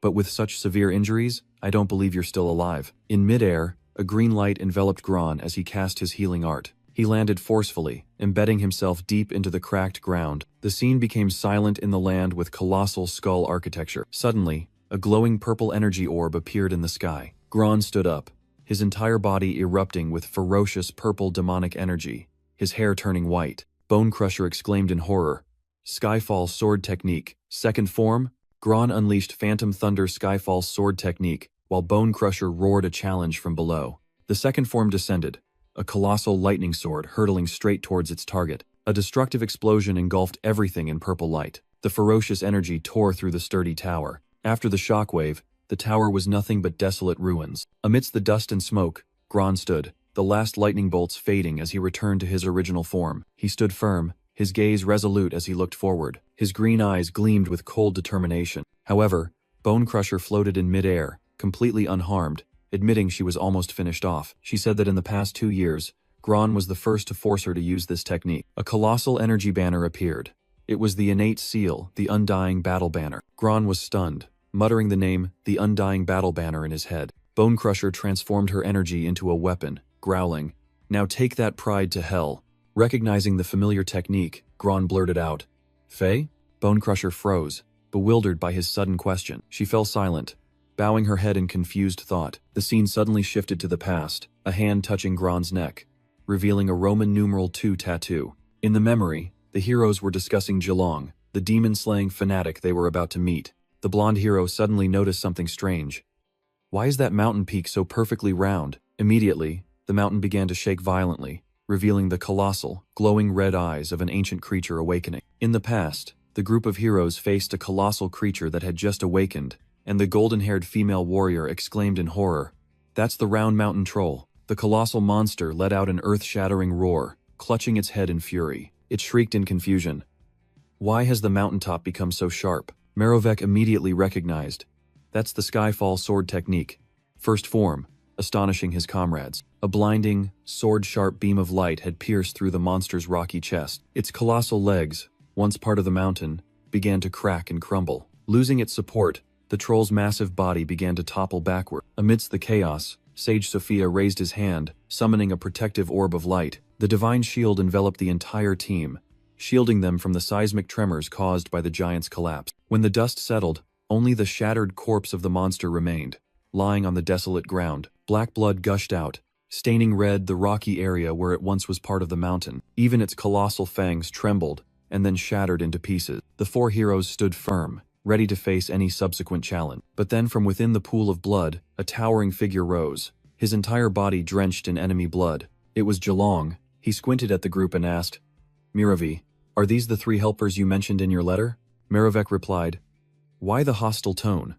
but with such severe injuries, I don't believe you're still alive. In midair, a green light enveloped Gron as he cast his healing art. He landed forcefully, embedding himself deep into the cracked ground. The scene became silent in the land with colossal skull architecture. Suddenly, a glowing purple energy orb appeared in the sky. Gron stood up, his entire body erupting with ferocious purple demonic energy, his hair turning white. Bonecrusher exclaimed in horror, Skyfall Sword Technique. Second form, Gron unleashed Phantom Thunder Skyfall Sword Technique, while Bonecrusher roared a challenge from below. The second form descended, a colossal lightning sword hurtling straight towards its target. A destructive explosion engulfed everything in purple light. The ferocious energy tore through the sturdy tower. After the shockwave, the tower was nothing but desolate ruins. Amidst the dust and smoke, Gron stood, the last lightning bolts fading as he returned to his original form. He stood firm, his gaze resolute as he looked forward. His green eyes gleamed with cold determination. However, Bonecrusher floated in midair, completely unharmed, admitting she was almost finished off. She said that in the past 2 years, Gron was the first to force her to use this technique. A colossal energy banner appeared. It was the innate seal, the Undying Battle Banner. Gron was stunned, muttering the name, the Undying Battle Banner, in his head. Bonecrusher transformed her energy into a weapon, growling, now take that pride to hell. Recognizing the familiar technique, Gron blurted out, Faye? Bonecrusher froze, bewildered by his sudden question. She fell silent, bowing her head in confused thought. The scene suddenly shifted to the past, a hand touching Gron's neck, revealing a Roman numeral 2 tattoo. In the memory, the heroes were discussing Geelong, the demon-slaying fanatic they were about to meet. The blonde hero suddenly noticed something strange. Why is that mountain peak so perfectly round? Immediately, the mountain began to shake violently, revealing the colossal, glowing red eyes of an ancient creature awakening. In the past, the group of heroes faced a colossal creature that had just awakened, and the golden-haired female warrior exclaimed in horror, That's the Round Mountain Troll. The colossal monster let out an earth-shattering roar, clutching its head in fury. It shrieked in confusion. Why has the mountaintop become so sharp? Merovec immediately recognized. That's the Skyfall Sword Technique. First form, astonishing his comrades. A blinding, sword-sharp beam of light had pierced through the monster's rocky chest. Its colossal legs, once part of the mountain, began to crack and crumble. Losing its support, the troll's massive body began to topple backward. Amidst the chaos, Sage Sophia raised his hand, summoning a protective orb of light. The divine shield enveloped the entire team, shielding them from the seismic tremors caused by the giant's collapse. When the dust settled, only the shattered corpse of the monster remained, lying on the desolate ground. Black blood gushed out, staining red the rocky area where it once was part of the mountain. Even its colossal fangs trembled and then shattered into pieces. The four heroes stood firm, ready to face any subsequent challenge. But then from within the pool of blood, a towering figure rose, his entire body drenched in enemy blood. It was Jelong. He squinted at the group and asked, "Miravi, are these the three helpers you mentioned in your letter?" Miravek replied, "Why the hostile tone?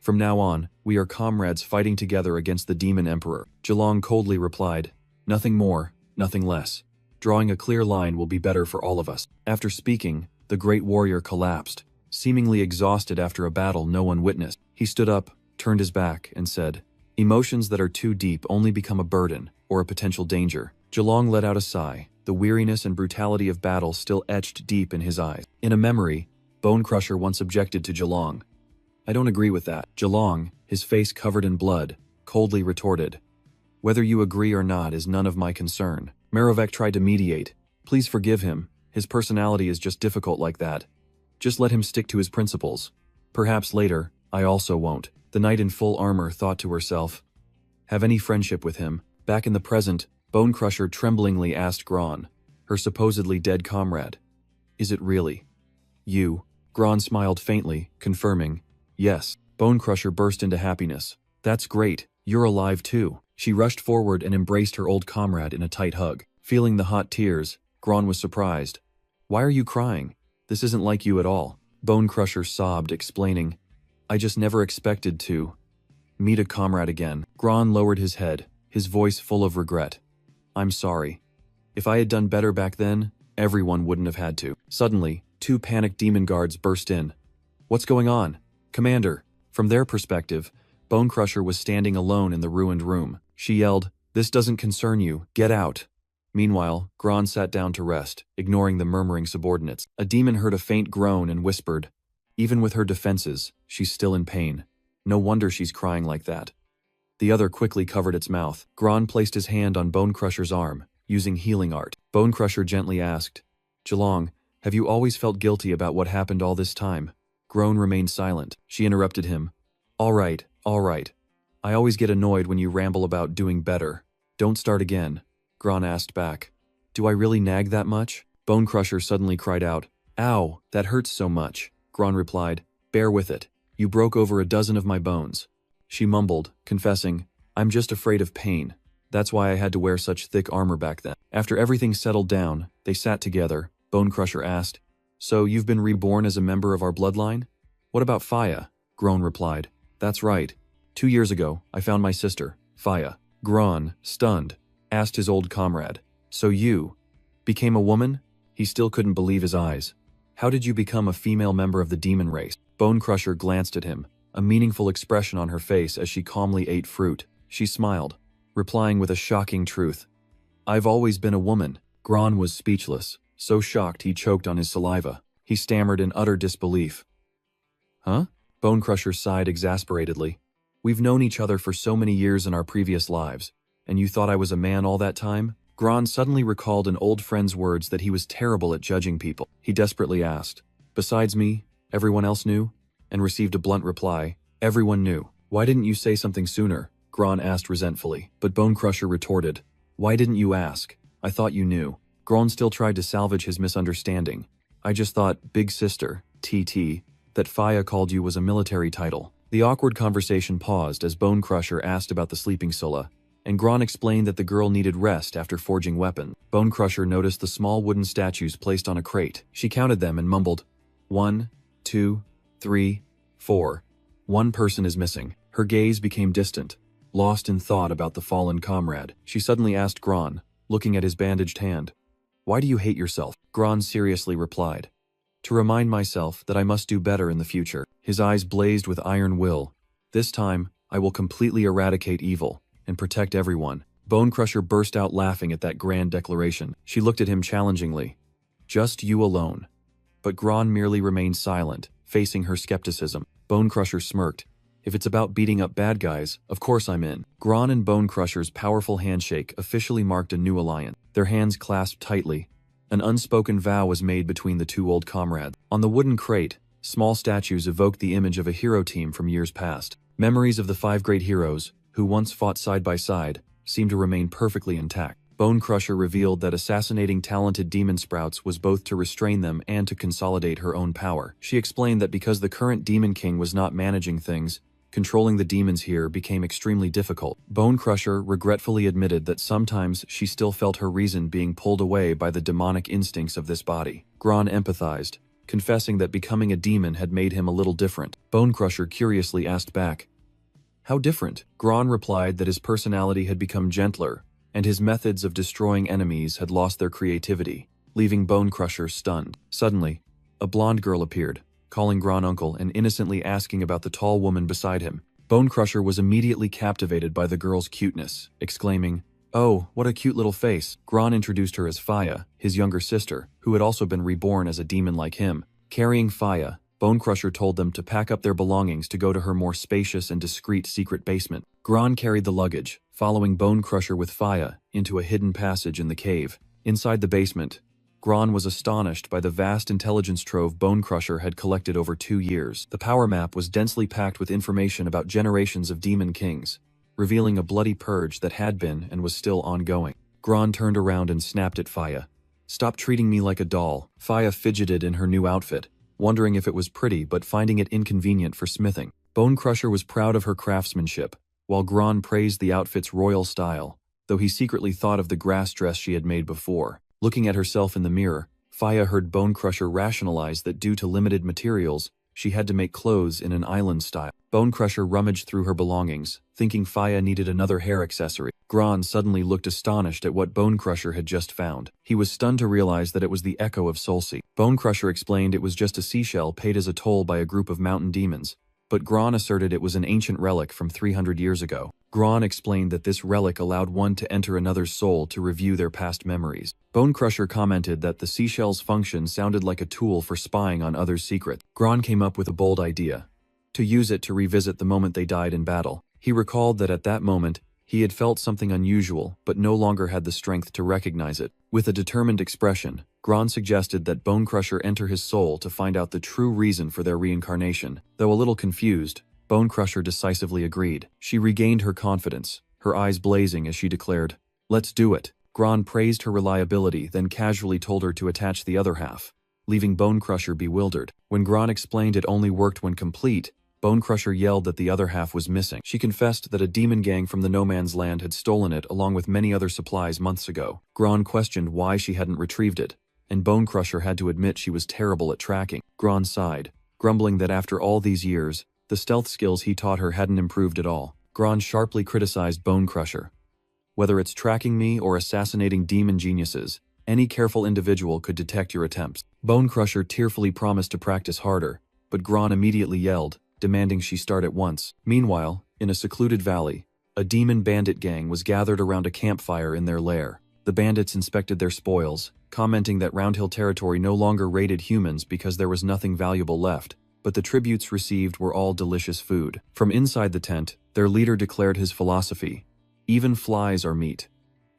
From now on, we are comrades fighting together against the demon emperor." Jelong coldly replied, "Nothing more, nothing less. Drawing a clear line will be better for all of us." After speaking, the great warrior collapsed, seemingly exhausted after a battle no one witnessed. He stood up, turned his back, and said, "Emotions that are too deep only become a burden or a potential danger." Jelong let out a sigh, the weariness and brutality of battle still etched deep in his eyes. In a memory, Bone Crusher once objected to Jelong. "I don't agree with that." Jelong, his face covered in blood, coldly retorted, "Whether you agree or not is none of my concern." Miravek tried to mediate. "Please forgive him. His personality is just difficult like that. Just let him stick to his principles. Perhaps later, I also won't." The knight in full armor thought to herself, "Have any friendship with him?" Back in the present, Bone Crusher tremblingly asked Gron, her supposedly dead comrade, "Is it really you?" Gron smiled faintly, confirming, "Yes." Bone Crusher burst into happiness. "That's great, you're alive too." She rushed forward and embraced her old comrade in a tight hug. Feeling the hot tears, Gron was surprised. "Why are you crying? This isn't like you at all." Bone Crusher sobbed, explaining, "I just never expected to meet a comrade again." Gron lowered his head, his voice full of regret. "I'm sorry. If I had done better back then, everyone wouldn't have had to." Suddenly, two panicked demon guards burst in. "What's going on, Commander?" From their perspective, Bone Crusher was standing alone in the ruined room. She yelled, "This doesn't concern you. Get out." Meanwhile, Gron sat down to rest, ignoring the murmuring subordinates. A demon heard a faint groan and whispered, "Even with her defenses, she's still in pain. No wonder she's crying like that." The other quickly covered its mouth. Gron placed his hand on Bone Crusher's arm, using healing art. Bone Crusher gently asked, "Jelong, have you always felt guilty about what happened all this time?" Gron remained silent. She interrupted him. All right. I always get annoyed when you ramble about doing better. Don't start again." Gron asked back, "Do I really nag that much?" Bone Crusher suddenly cried out, "Ow, that hurts so much." Gron replied, "Bear with it. You broke over a dozen of my bones." She mumbled, confessing, "I'm just afraid of pain. That's why I had to wear such thick armor back then." After everything settled down, they sat together. Bone Crusher asked, "So you've been reborn as a member of our bloodline?" "What about Faya?" Gron replied, "That's right. 2 years ago, I found my sister, Faya." Gron, stunned, asked his old comrade, "So you became a woman?" He still couldn't believe his eyes. "How did you become a female member of the demon race?" Bone Crusher glanced at him, a meaningful expression on her face as she calmly ate fruit. She smiled, replying with a shocking truth, "I've always been a woman." Gron was speechless, so shocked he choked on his saliva. He stammered in utter disbelief. "Huh?" Bone Crusher sighed exasperatedly. "We've known each other for so many years in our previous lives, and you thought I was a man all that time?" Gron suddenly recalled an old friend's words that he was terrible at judging people. He desperately asked, "Besides me, everyone else knew?" and received a blunt reply, "Everyone knew." "Why didn't you say something sooner?" Gron asked resentfully. But Bone Crusher retorted, "Why didn't you ask? I thought you knew." Gron still tried to salvage his misunderstanding. "I just thought, Big Sister, TT, that Faya called you was a military title." The awkward conversation paused as Bone Crusher asked about the sleeping Sulla, and Gron explained that the girl needed rest after forging weapons. Bone Crusher noticed the small wooden statues placed on a crate. She counted them and mumbled, 1, 2, 3, 4. One person is missing. Her gaze became distant, lost in thought about the fallen comrade. She suddenly asked Gron, looking at his bandaged hand, "Why do you hate yourself?" Gron seriously replied, "To remind myself that I must do better in the future." His eyes blazed with iron will. "This time, I will completely eradicate evil and protect everyone." Bone Crusher burst out laughing at that grand declaration. She looked at him challengingly. "Just you alone." But Gron merely remained silent, facing her skepticism. Bone Crusher smirked. If it's about beating up bad guys, of course I'm in. Gron and Bone Crusher's powerful handshake officially marked a new alliance. Their hands clasped tightly. An unspoken vow was made between the two old comrades. On the wooden crate, small statues evoked the image of a hero team from years past. Memories of the 5 great heroes, who once fought side by side, seemed to remain perfectly intact. Bone Crusher revealed that assassinating talented demon sprouts was both to restrain them and to consolidate her own power. She explained that because the current Demon King was not managing things, controlling the demons here became extremely difficult. Bone Crusher regretfully admitted that sometimes she still felt her reason being pulled away by the demonic instincts of this body. Gron empathized, confessing that becoming a demon had made him a little different. Bone Crusher curiously asked back, "How different?" Gron replied that his personality had become gentler, and his methods of destroying enemies had lost their creativity, leaving Bone Crusher stunned. Suddenly, a blonde girl appeared, calling Gron uncle and innocently asking about the tall woman beside him. Bone Crusher was immediately captivated by the girl's cuteness, exclaiming, "Oh, what a cute little face." Gron introduced her as Faya, his younger sister, who had also been reborn as a demon like him. Carrying Faya, Bone Crusher told them to pack up their belongings to go to her more spacious and discreet secret basement. Gron carried the luggage, following Bone Crusher with Faya into a hidden passage in the cave. Inside the basement, Gron was astonished by the vast intelligence trove Bone Crusher had collected over 2 years. The power map was densely packed with information about generations of demon kings, revealing a bloody purge that had been and was still ongoing. Gron turned around and snapped at Faya. "Stop treating me like a doll." Faya fidgeted in her new outfit, wondering if it was pretty but finding it inconvenient for smithing. Bone Crusher was proud of her craftsmanship, while Gron praised the outfit's royal style, though he secretly thought of the grass dress she had made before. Looking at herself in the mirror, Faya heard Bone Crusher rationalize that due to limited materials, she had to make clothes in an island style. Bone Crusher rummaged through her belongings, thinking Faya needed another hair accessory. Gron suddenly looked astonished at what Bone Crusher had just found. He was stunned to realize that it was the echo of Solsi. Bone Crusher explained it was just a seashell paid as a toll by a group of mountain demons, but Gron asserted it was an ancient relic from 300 years ago. Gron explained that this relic allowed one to enter another's soul to review their past memories. Bone Crusher commented that the seashell's function sounded like a tool for spying on others' secrets. Gron came up with a bold idea: to use it to revisit the moment they died in battle. He recalled that at that moment, he had felt something unusual, but no longer had the strength to recognize it. With a determined expression, Gron suggested that Bone Crusher enter his soul to find out the true reason for their reincarnation. Though a little confused, Bone Crusher decisively agreed. She regained her confidence, her eyes blazing as she declared, "Let's do it." Gron praised her reliability, then casually told her to attach the other half, leaving Bone Crusher bewildered. When Gron explained it only worked when complete, Bone Crusher yelled that the other half was missing. She confessed that a demon gang from the No Man's Land had stolen it along with many other supplies months ago. Gron questioned why she hadn't retrieved it, and Bone Crusher had to admit she was terrible at tracking. Gron sighed, grumbling that after all these years, the stealth skills he taught her hadn't improved at all. Gron sharply criticized Bone Crusher. "Whether it's tracking me or assassinating demon geniuses, any careful individual could detect your attempts." Bone Crusher tearfully promised to practice harder, but Gron immediately yelled, demanding she start at once. Meanwhile, in a secluded valley, a demon bandit gang was gathered around a campfire in their lair. The bandits inspected their spoils, commenting that Roundhill territory no longer raided humans because there was nothing valuable left, but the tributes received were all delicious food. From inside the tent, their leader declared his philosophy: "Even flies are meat.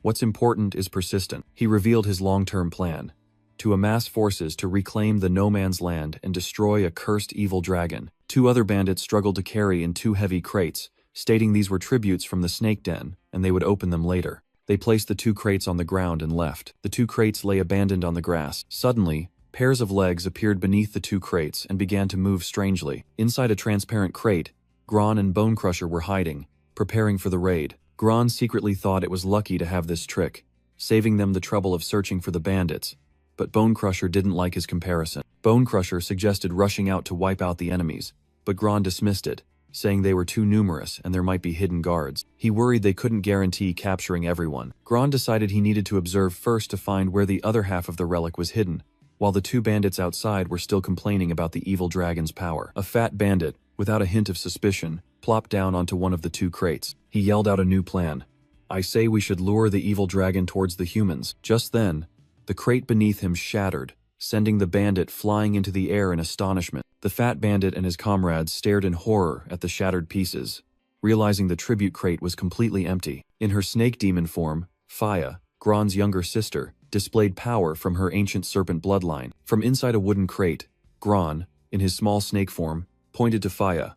What's important is persistent." He revealed his long-term plan: to amass forces to reclaim the No Man's Land and destroy a cursed evil dragon. 2 other bandits struggled to carry in 2 heavy crates, stating these were tributes from the snake den, and they would open them later. They placed the 2 crates on the ground and left. The 2 crates lay abandoned on the grass. Suddenly, pairs of legs appeared beneath the 2 crates and began to move strangely. Inside a transparent crate, Gron and Bone Crusher were hiding, preparing for the raid. Gron secretly thought it was lucky to have this trick, saving them the trouble of searching for the bandits, but Bone Crusher didn't like his comparison. Bone Crusher suggested rushing out to wipe out the enemies, but Gron dismissed it, saying they were too numerous and there might be hidden guards. He worried they couldn't guarantee capturing everyone. Gron decided he needed to observe first to find where the other half of the relic was hidden, while the 2 bandits outside were still complaining about the evil dragon's power. A fat bandit, without a hint of suspicion, plopped down onto one of the 2 crates. He yelled out a new plan: "I say we should lure the evil dragon towards the humans." Just then, the crate beneath him shattered, sending the bandit flying into the air in astonishment. The fat bandit and his comrades stared in horror at the shattered pieces, realizing the tribute crate was completely empty. In her snake demon form, Faya, Gron's younger sister, displayed power from her ancient serpent bloodline. From inside a wooden crate, Gron, in his small snake form, pointed to Faya.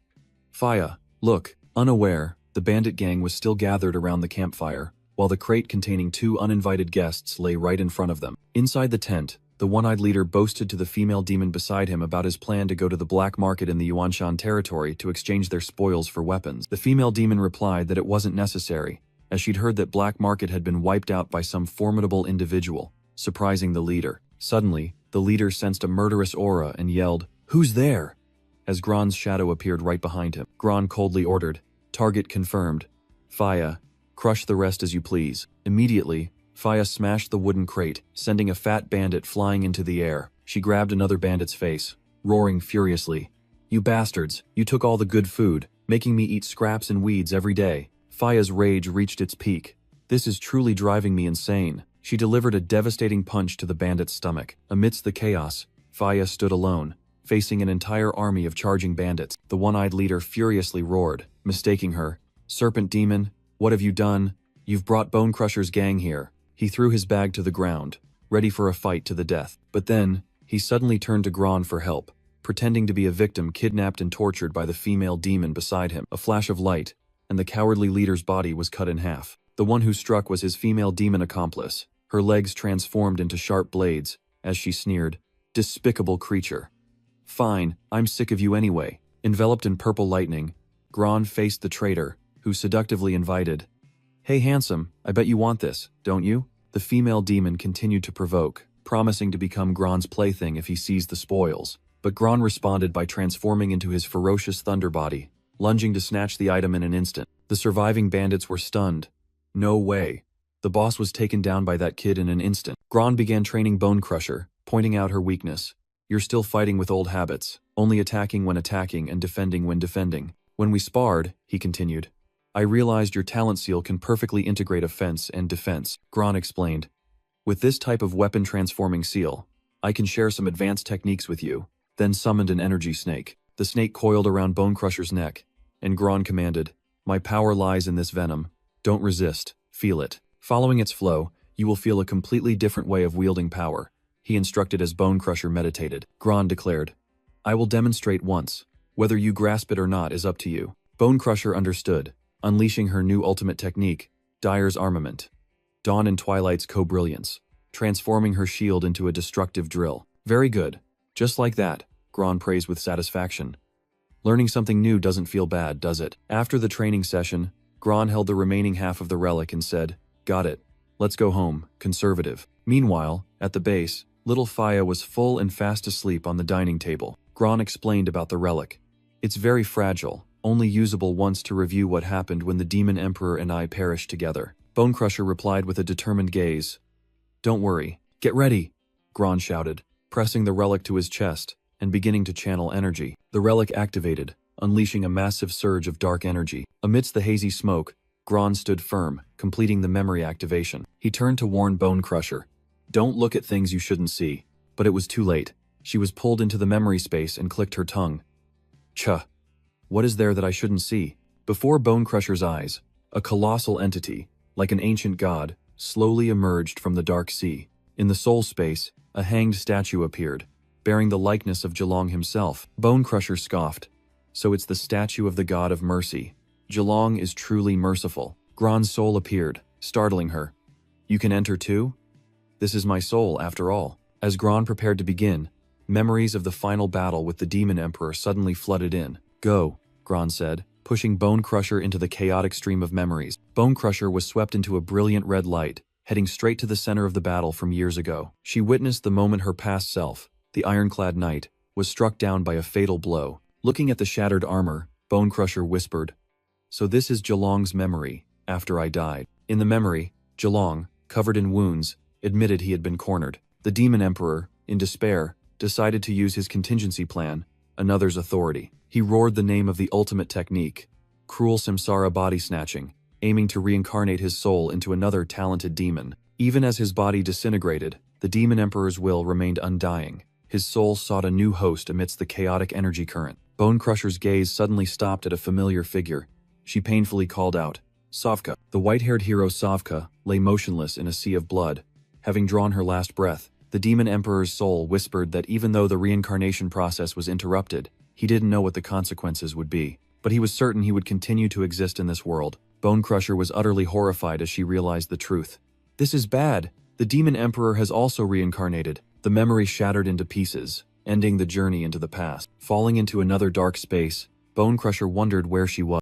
Faya, look. Unaware, the bandit gang was still gathered around the campfire, while the crate containing 2 uninvited guests lay right in front of them. Inside the tent, the one-eyed leader boasted to the female demon beside him about his plan to go to the black market in the Yuanshan territory to exchange their spoils for weapons. The female demon replied that it wasn't necessary, as she'd heard that black market had been wiped out by some formidable individual, surprising the leader. Suddenly, the leader sensed a murderous aura and yelled, "Who's there?" as Gron's shadow appeared right behind him. Gron coldly ordered, "Target confirmed. Faya, crush the rest as you please." Immediately, Faya smashed the wooden crate, sending a fat bandit flying into the air. She grabbed another bandit's face, roaring furiously, "You bastards, you took all the good food, making me eat scraps and weeds every day." Faya's rage reached its peak. "This is truly driving me insane." She delivered a devastating punch to the bandit's stomach. Amidst the chaos, Faya stood alone, facing an entire army of charging bandits. The one-eyed leader furiously roared, mistaking her. "Serpent demon, what have you done? You've brought Bone Crusher's gang here." He threw his bag to the ground, ready for a fight to the death. But then, he suddenly turned to Gron for help, pretending to be a victim kidnapped and tortured by the female demon beside him. A flash of light, and the cowardly leader's body was cut in half. The one who struck was his female demon accomplice. Her legs transformed into sharp blades, as she sneered, "Despicable creature. Fine, I'm sick of you anyway." Enveloped in purple lightning, Gron faced the traitor, who seductively invited, "Hey handsome, I bet you want this, don't you?" The female demon continued to provoke, promising to become Gron's plaything if he seized the spoils. But Gron responded by transforming into his ferocious thunder body, lunging to snatch the item in an instant. The surviving bandits were stunned. No way. The boss was taken down by that kid in an instant. Gron began training Bone Crusher, pointing out her weakness. "You're still fighting with old habits, only attacking when attacking and defending when defending. When we sparred," he continued, "I realized your talent seal can perfectly integrate offense and defense." Gron explained, "With this type of weapon transforming seal, I can share some advanced techniques with you," then summoned an energy snake. The snake coiled around Bone Crusher's neck, and Gron commanded, "My power lies in this venom. Don't resist, feel it." Following its flow, you will feel a completely different way of wielding power, he instructed as Bone Crusher meditated. Gron declared, "I will demonstrate once. Whether you grasp it or not is up to you." Bone Crusher understood, unleashing her new ultimate technique, Dyer's Armament. Dawn and Twilight's Co-Brilliance, transforming her shield into a destructive drill. "Very good. Just like that," Gron praised with satisfaction. "Learning something new doesn't feel bad, does it?" After the training session, Gron held the remaining half of the relic and said, "Got it. Let's go home, conservative." Meanwhile, at the base, little Faya was full and fast asleep on the dining table. Gron explained about the relic. "It's very fragile, only usable once to review what happened when the Demon Emperor and I perished together." Bone Crusher replied with a determined gaze. "Don't worry. Get ready," Gron shouted, pressing the relic to his chest and beginning to channel energy. The relic activated, unleashing a massive surge of dark energy. Amidst the hazy smoke, Gron stood firm, completing the memory activation. He turned to warn Bone Crusher, "Don't look at things you shouldn't see." But it was too late. She was pulled into the memory space and clicked her tongue. "Chuh. What is there that I shouldn't see?" Before Bone Crusher's eyes, a colossal entity, like an ancient god, slowly emerged from the dark sea. In the soul space, a hanged statue appeared, bearing the likeness of Gelong himself. Bone Crusher scoffed. "So it's the statue of the god of mercy. Gelong is truly merciful." Gron's soul appeared, startling her. "You can enter too? This is my soul, after all." As Gron prepared to begin, memories of the final battle with the Demon Emperor suddenly flooded in. "Go," Gron said, pushing Bone Crusher into the chaotic stream of memories. Bone Crusher was swept into a brilliant red light, heading straight to the center of the battle from years ago. She witnessed the moment her past self, the ironclad knight, was struck down by a fatal blow. Looking at the shattered armor, Bone Crusher whispered, "So this is Gelong's memory, after I died." In the memory, Gelong, covered in wounds, admitted he had been cornered. The Demon Emperor, in despair, decided to use his contingency plan, another's authority. He roared the name of the ultimate technique, Cruel Samsara Body Snatching, aiming to reincarnate his soul into another talented demon. Even as his body disintegrated, the Demon Emperor's will remained undying. His soul sought a new host amidst the chaotic energy current. Bone Crusher's gaze suddenly stopped at a familiar figure. She painfully called out, "Savka." The white-haired hero Savka lay motionless in a sea of blood. Having drawn her last breath, the Demon Emperor's soul whispered that even though the reincarnation process was interrupted, he didn't know what the consequences would be. But he was certain he would continue to exist in this world. Bone Crusher was utterly horrified as she realized the truth. "This is bad. The Demon Emperor has also reincarnated." The memory shattered into pieces, ending the journey into the past. Falling into another dark space, Bone Crusher wondered where she was.